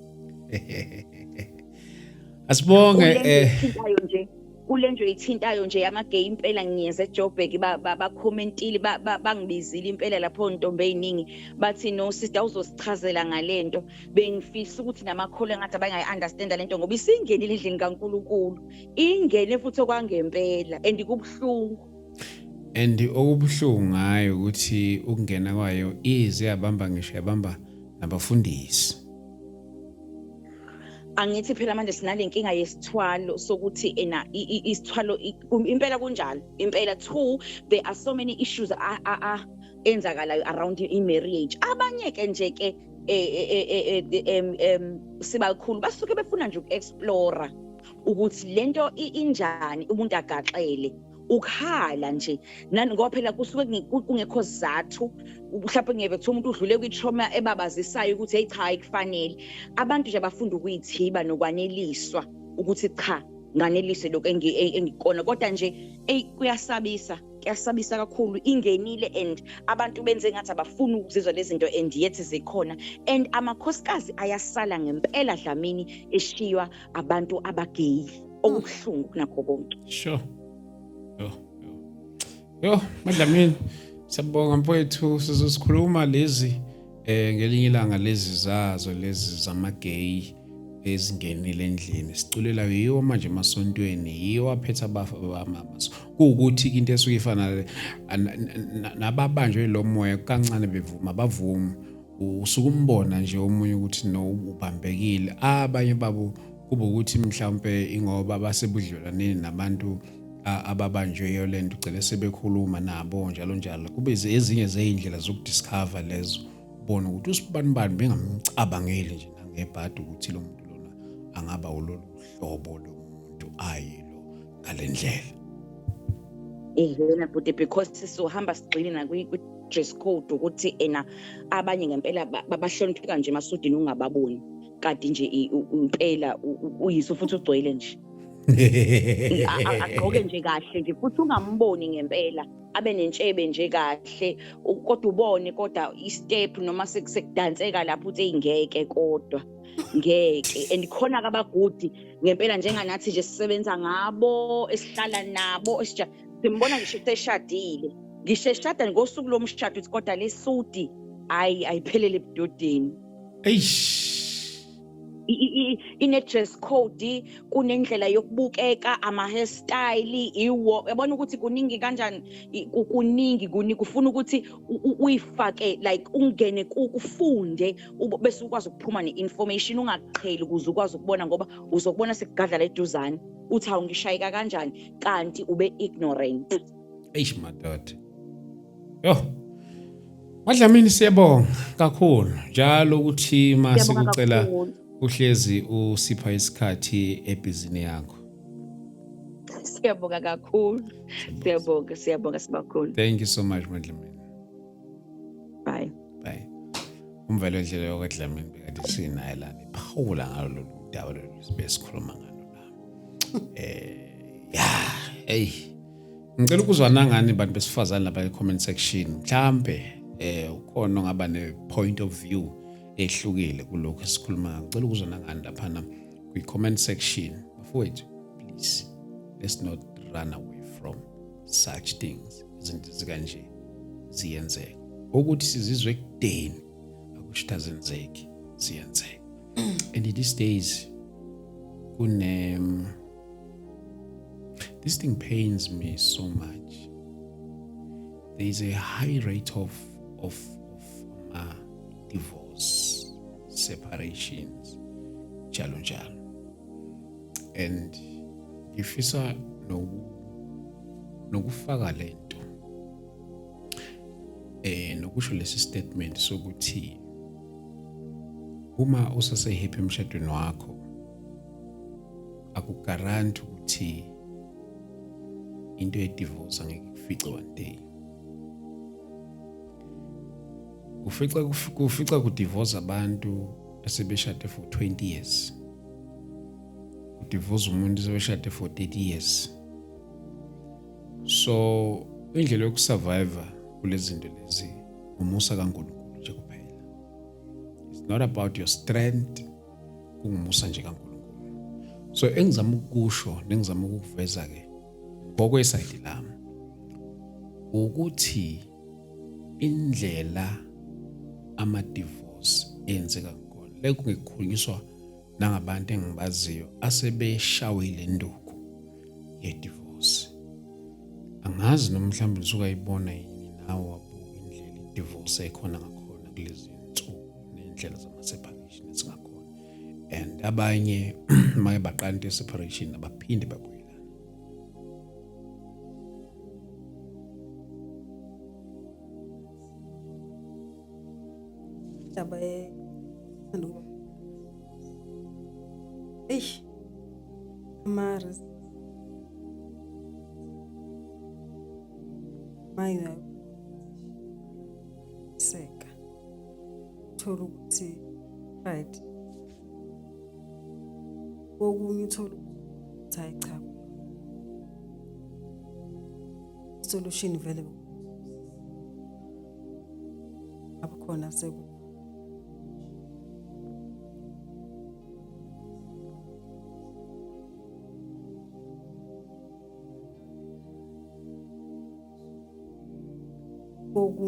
asibonge kule nje ithintayo nje yamagay impela ngiyenze eJoburg ba-commentile bangibizile impela lapho ntombe eziningi bathi no sister uzosichazela ngalento bengifisa ukuthi namakholo engathi abangayi-understand lento ngoba isingenile endlini kaNkulunkulu ingene futhi okwangempela and kubuhlungu and okubuhlungu ngayo ukuthi ukungena kwayo yabamba ngisho yabamba nabafundisi angithi phela manje sinalenkinga yesithwalo sokuthi isithwalo impela kunjalo impela 2 there are so many issues enzakalayo around i-marriage abanye ke nje ke sibakhulu basuke befuna nje uku-explore ukuthi lento injani umuntu agaxele ukhala nje ngoba phela kusuke kungekho sizathu mhlawumbe ngeke kuthi umuntu udlule kwi-trauma ebabazisayo ukuthi hey cha ayikufanele abantu nje bafunda ukuyithiba nokwaneliswa ukuthi cha nganelise lokho engikona kodwa nje kuyasabisa kakhulu ingenile and abantu benze ngathi abafuna ukuzizwa lezi zinto and yet zikhona and amakhosikazi ayasala ngempela Dlamini eshiywa abantu abageyi okubuhlungu nakho konke sure Yo Madlamini siyabonga mfowethu sizosikhuluma lezi ngelinye ilanga lezi zamagay ezingenile endlini siculela yiwo manje emasontweni yiwo aphethe abafamaso kuukuthi into esuke ifana nababanjwe lo moya kancane bevuma bavuma usuke umbona nje omunye ukuthi no ubambekile abanye babo kuba ukuthi mhlawumbe ingoba basebudlelwaneni nabantu ababanjweyo lento ugcine sebekhuluma nabo njalo kube ezinye zeindlela zokudiscover lezo ubona ukuthi usibani bengamcabangeli nje nangebhadi ukuthi lo muntu lona angaba ulolu hlobo lomuntu ayilo ngalendlela yena but because sizohamba sigxile na kwi dress code ukuthi ena abanye ngempela babahlonipheka nje emasudini ungababoni kanti nje impela uyiso futhi ugcwele nje agqoke nje kahle nje futhi ungamboni ngempela abe nentshebe nje kahle kodwa ubone kodwa istep noma sekudanseka lapho uthi ingeke kodwa ngeke and khona kabagudi ngempela njenganathi nje sisebenza ngabo esihlala nabo simbona ngisho seshadile ngisheshada ngosuku lomshado uthi kodwa lesudi ayiphelele ebudodeni ine dress code kunendlela yokubukeka ama hairstyle iwo yabona ukuthi kuningi kanjani kuningi kufuna ukuthi uyifake like ungene kufunde bese ukwazi ukuphuma neinformation ungaqheli ukuze ukwazi ukubona ngoba uzokubona sekugadla leduzane uthi awungishayika kanjani kanti ube ignorant madoda yo Madlamini siyabonga kakhulu njalo ukuthi mase kucela uhlezi usipha isikhathi ebhizinisi yakho. Siyabonga kakhulu. Siyabonga sibakhulu. Thank you so much Madlamini. Bye. Umvelo ndlela yokuDlamini bekade sinaye la iphawula ngalo lolu daba besikhuluma ngalo la. Ngicela ukuzwana ngani bantu besifazane lapha e-comment section. Mhlambe ukhona ongaba ne-point of view ehlukile kulokho esikhuluma ngicela ukuzwana ngani lapha kwi-comment section bafowethu please let's not run away from such things izinto zikanje ziyenzeka ukuthi sizizwe ekudeni akusho azenzeki ziyenzeka and these days this thing pains me so much. There is a high rate of divorce, separations, njalo. And ngifisa nokufaka lento nokusho lesi statement sokuthi uma usase happy emshadweni wakho akuguarantee ukuthi into ye divorce angeke kufice one day. Kufica kudivorce abantu asebeshade for 20 years. Kudivorce umuntu asebeshade for 30 years. So indlela yokusurvive kulezi zinto lezi umusa kaNkulunkulu nje kuphela. It's not about your strength, kungumusa nje kaNkulunkulu. So engizama ukusho nengizama ukuveza ke ngokwesayidi lami ukuthi indlela ama-divorce enzeka ngona lekungekukhulunyiswa nangabantu engibaziyo asebeshawile induku ye-divorce. Angazi noma mhlawumbe usuka yibona yini nawe wabuka indlela i-divorce ekhona ngakhona kulezi nsuku nendlela zama-separation ezingakhona and abanye maye baqala into ye-separation abaphinde babuye. Maris Mayna Seka thola ukuthi right okunye uthola ukuthi hayi cha solution vele abakhona seku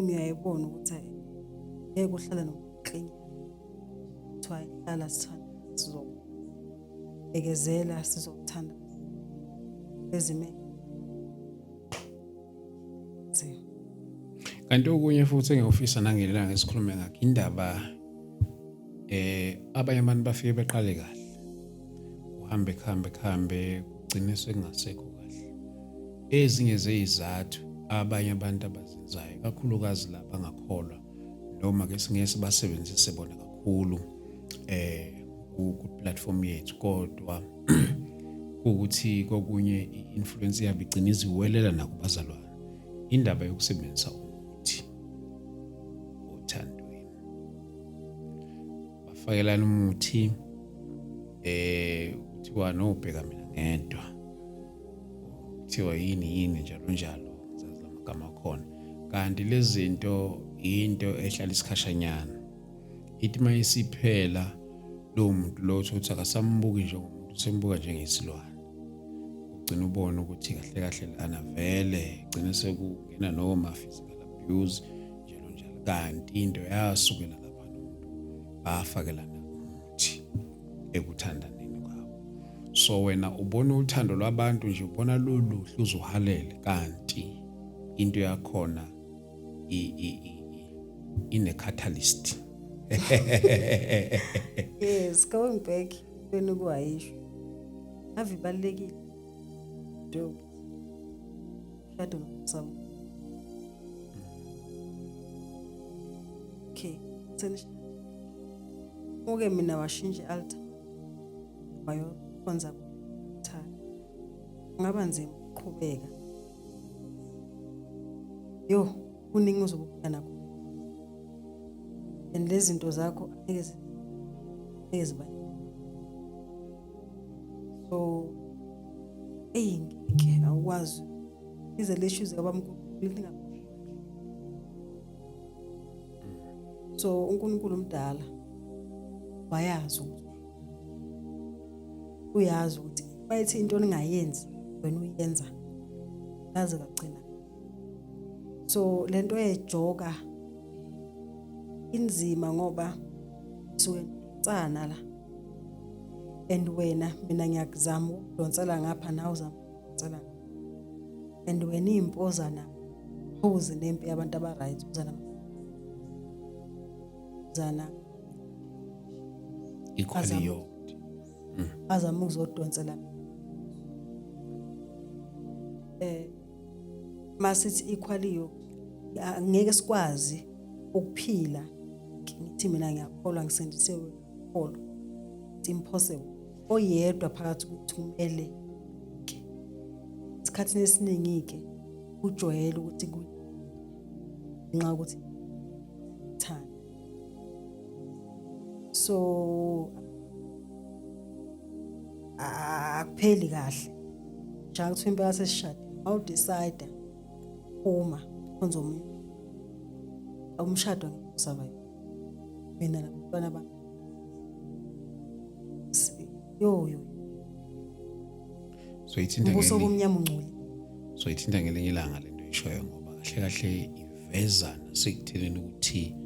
ngiyayibona ukuthi ngeke uhlala nokuqina kuthiwa ihlala sithanda sizobekezela sizokuthanda ezime kanti okunye futhi engiyofisa nangelanga esikhulume ngakho indaba abanye abantu bafike beqale kahle uhambe kugcine sekungasekho kahle ezinye zezizathu abanye abantu abazenzayo kakhulukazi laba angakholwa noma ke singese basebenzise bona kakhulu ku platform yethu kodwa ukuthi kokunye i-influence yabo igcina iziwelela nakubazalwane indaba yokusebenzisa umuthi othandweni bafakelana umuthi kuthiwa nobheka mina ngedwa kuthiwa yini njalo ngizazi lamagama akhona kanti lezi zinto into ehlala isikhashanyana ithi mayisiphela lo muntu lo uthi akasambuki njengomuntu sembuka njengesilwane ugcina ubona ukuthi kahle lana vele gcina sekungena noma physical abuse njalo kanti into yasukela lapha nomuntu bafakelana umuthi ekuthandaneni kwabo so wena ubona uthando lwabantu nje ubona loluhle uzuhalele kanti into yakhona ine catalyst. Yes, going back when kuwayisho ave balekile do shado some okay senisha oke mina washintsha altar bayo kwenza kuthana ngaba nzima ukuqhubeka yo kuningi uzobukana and lezi zinto zakho angeke ziba so ngeke awukwazi ize leshuze kabamkhulu linga so uNkulunkulu umdala wayazi ukuthi uyazi ukuthi bayithi into ningayenzi wena uyenza yazi kagcina so lento ejoka inzima ngoba suke nsana la and wena mina ngiyakuzama ukudonsela ngapha nawe uzama ukudonsela and wena impozana pose nempi yabantu aba right uzana equally yo azama ukuzodonsela masithi equally yo ngeke sikwazi ukuphila ngithi mina ngiyakholwa ngisendisiwe ukholwa it's impossible oyedwa phakathi kuthumele isikhathini esiningi ke ujwayele ukuthi nxa ukuthi thana so akupheli kahle njalo kuthi impela sesishade awu decide uma konzomunye umshado ngisabayo mina nabantwana bami yo so ithinta ngobumnyama ungcoli so ithinta ngelinye ilanga lento ishoyo ngoba kahle ivezana sekutheleni ukuthi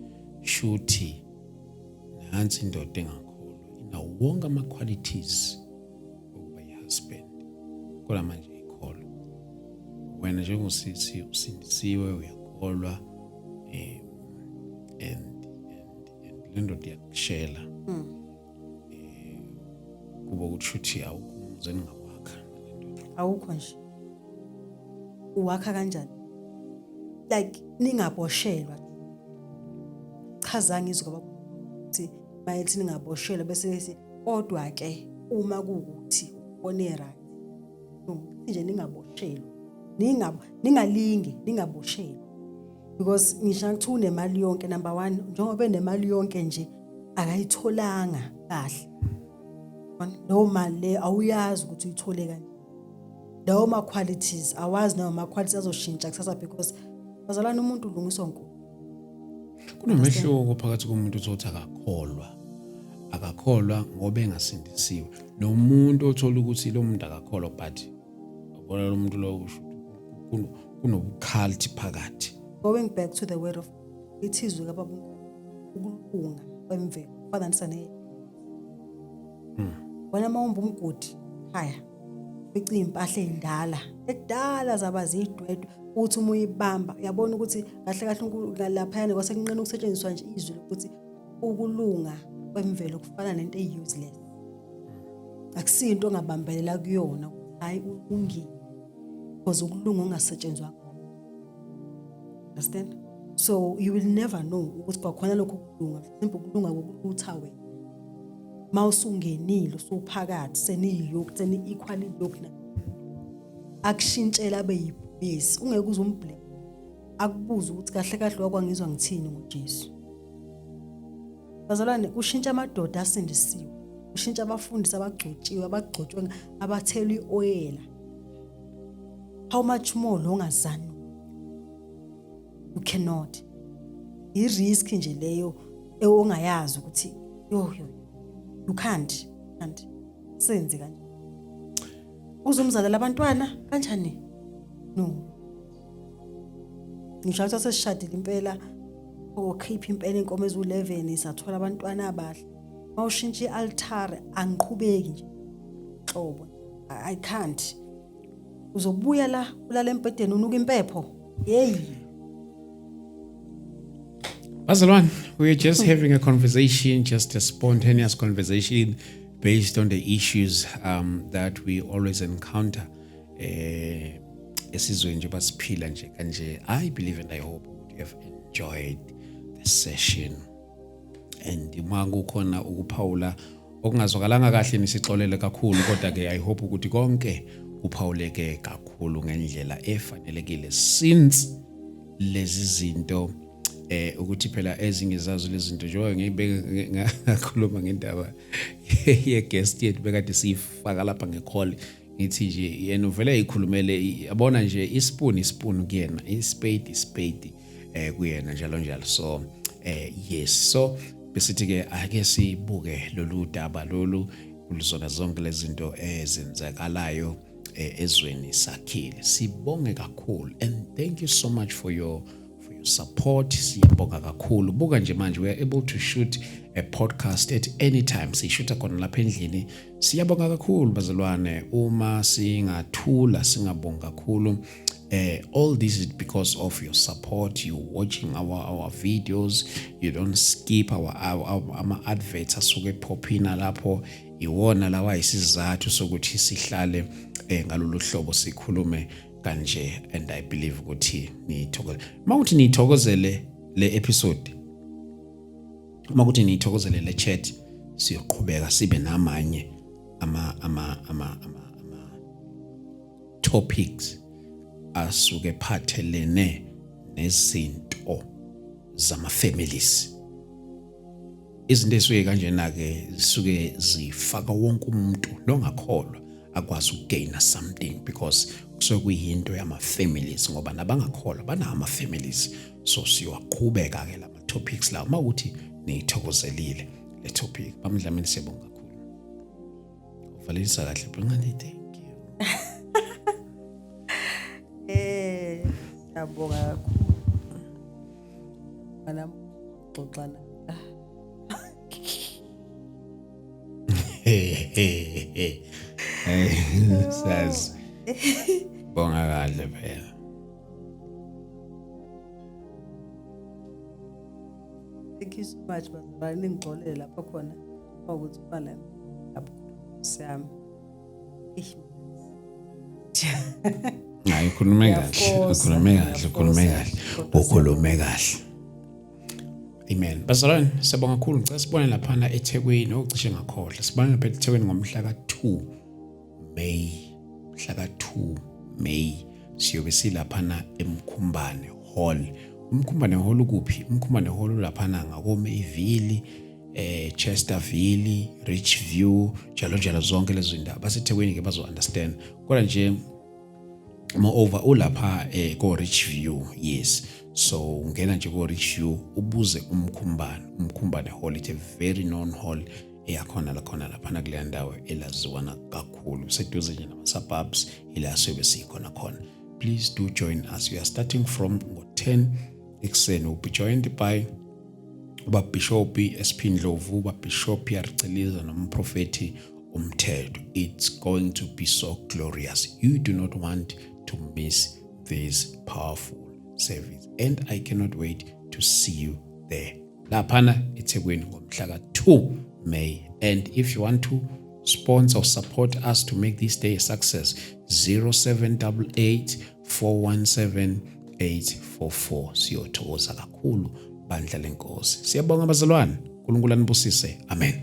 shuthi nansi indoda engakholwa ina wonke ama qualities okuba ihusband kodwa manje ikholwa wena njengosisi usindisiwe uyakholwa and lento diyakushela kuba ukuthi awukumzeni ngawakha awukho nje uwakha kanjani like ningaboshelwa chaza ngizwe ngoba ukuthi mayithi ningaboshelwa bese kodwa ke uma kuukuthi ubone right nje ningaboshelwa ningalingi ningaboshelwa because ngisho ukuthi unemali yonke number 1 njengoba enemali yonke nje akayitholanga kahle no mali le awuyazi ukuthi uyithole kanjani lawo ma qualities awazi noma ma qualities azoshintsha kusasa because bazalana umuntu ulungiswa nkulu kunomehluko phakathi komuntu othi akakholwa ngoba engasindisiwe nomuntu othola ukuthi lo muntu akakholwa but ubona lo muntu lo kunobukhalithi phakathi going back to the word of it is ukulunga kwemvelo kufananisa wena mawumba umgodi haya fica impahla endala ekudala zaba zidwedwe uthi uma uyibamba uyabona ukuthi kahle kahle lapha kwase kunqena ukusetshenziswa nje izwi ukuthi ukulunga kwemvelo kufana nento useless akusinto ongabambelela kuyona hayi ulungile because ukulunga ungasetshenzwa understand so you will never know ukuthi kwakhona lokho kulunga simple kulunga kokulutha wena mawusungenile usuphakathi seniyoke seni equally yoke na akushintshela beyibhesi ungeke uzumbhleke akubuza ukuthi kahle kahle wakwangizwa ngithini ngoJesu bazalwane ushintsha amadoda asindisiwe ushintsha abafundisi abagcotshiwe abagcotshwe abathelwe ioyela how much more lo ongazani you cannot i-risk nje leyo ongayazi ukuthi yo you can't senze kanje uzomzalela abantwana kanjani no ngisho ukuthi sesishadile impela okhipha impela inkomo ezu11 sathola abantwana abahle mawushintsha ialtar angiqhubeki nje hlobo I can't uzobuya la ulala empedeni unuka impepho hey Bazalwane, we're just having a conversation, just a spontaneous conversation based on the issues that we always encounter. Esizweni nje basiphila nje kanje. I believe and I hope you have enjoyed the session. And mangu khona ukuphawula okungazwakalanga kahle nisixolele kakhulu kodwa ke I hope ukuthi konke kuphawuleke kakhulu ngendlela efanelekile since lezi zinto ukuthi phela ezingezazo lezi zinto njengoba ngiyibeke ngakhuluma ngendaba ye guest yethu bekade sifaka lapha ngecall ngithi nje yena uvela ikhulumele yabona nje ispoon kuyena ispade kuyena njalo so yes so besithi ke ake sibuke lolu daba lolu kulizona zonke lezi zinto ezenzakalayo ezweni sakhile sibonge kakhulu and thank you so much for your support. Siyabonga kakhulu. Buka nje manje we are able to shoot a podcast at any time. Sishuta khona lapha endlini. Siyabonga kakhulu bazalwane uma singathula singabonga kakhulu. All this is because of your support. You watching our videos. You don't skip our adverts asuke pophina lapho. Iwona lawa isizathu sokuthi sihlale ngalolu hlobo sikhulume kanje and I believe ukuthi nithokozele mawuthi nithokozele le episode mawuthi nithokozele le chat siyoqhubeka sibe namanye ama topics asuke phathelene nezinto zama families izinto esuke kanjena ke zisuke zifaka wonke umuntu longakholwa akwazi ukugaina something because kusuke kuyinto yama families ngoba nabangakholwa bana ama families so siyaqhubeka ke lama topics la mawuthi nithokozelile le topic bamdlamini siyabonga kakhulu uvalisa kahle bringani thank you siyabonga kakhulu mana xoxana says bonga kahle phela thank you so much bazalwane ningixolele lapha khona ukuthi ubala lapho siyami hayi khulume kahle Amen. Bazalwane siyabonga kakhulu ngicela sibone lapha eThekwini ocishe ngakhohle. Sibone lapha eThekwini ngomhla ka2 May siyobe silapha eMkhumbane Hall. Umkhumbane Hall ukuphi? Umkhumbane Hall lapha ngakoMayville, Chesterville, Richview, njalo zonke lezi zindawo. BaseThekwini ke bazo understand. Kodwa nje moreover ulapha ko Richview, yes. So ungena nje ko Richview ubuze Umkhumbane Hall, it's a very known hall eyakhona lapha kule ndawo elaziwana kakhulu seduze nje nama suburbs ila sobe sikhona khona. Please do join us. We are starting from 10 ekuseni. We'll be joined by ubabhishophi Espindlovu, ubabhishophi Arceliza nomprofethi Umthetho. It's going to be so glorious. You do not want to miss this powerful service, and I cannot wait to see you there. Laphana eThekwini ngomhla ka-2 May. And if you want to sponsor or support us to make this day a success, 0788 417 844. Siyothokoza kakhulu bandla lenkosi. Siyabonga bazalwane. uNkulunkulu anibusise. Amen.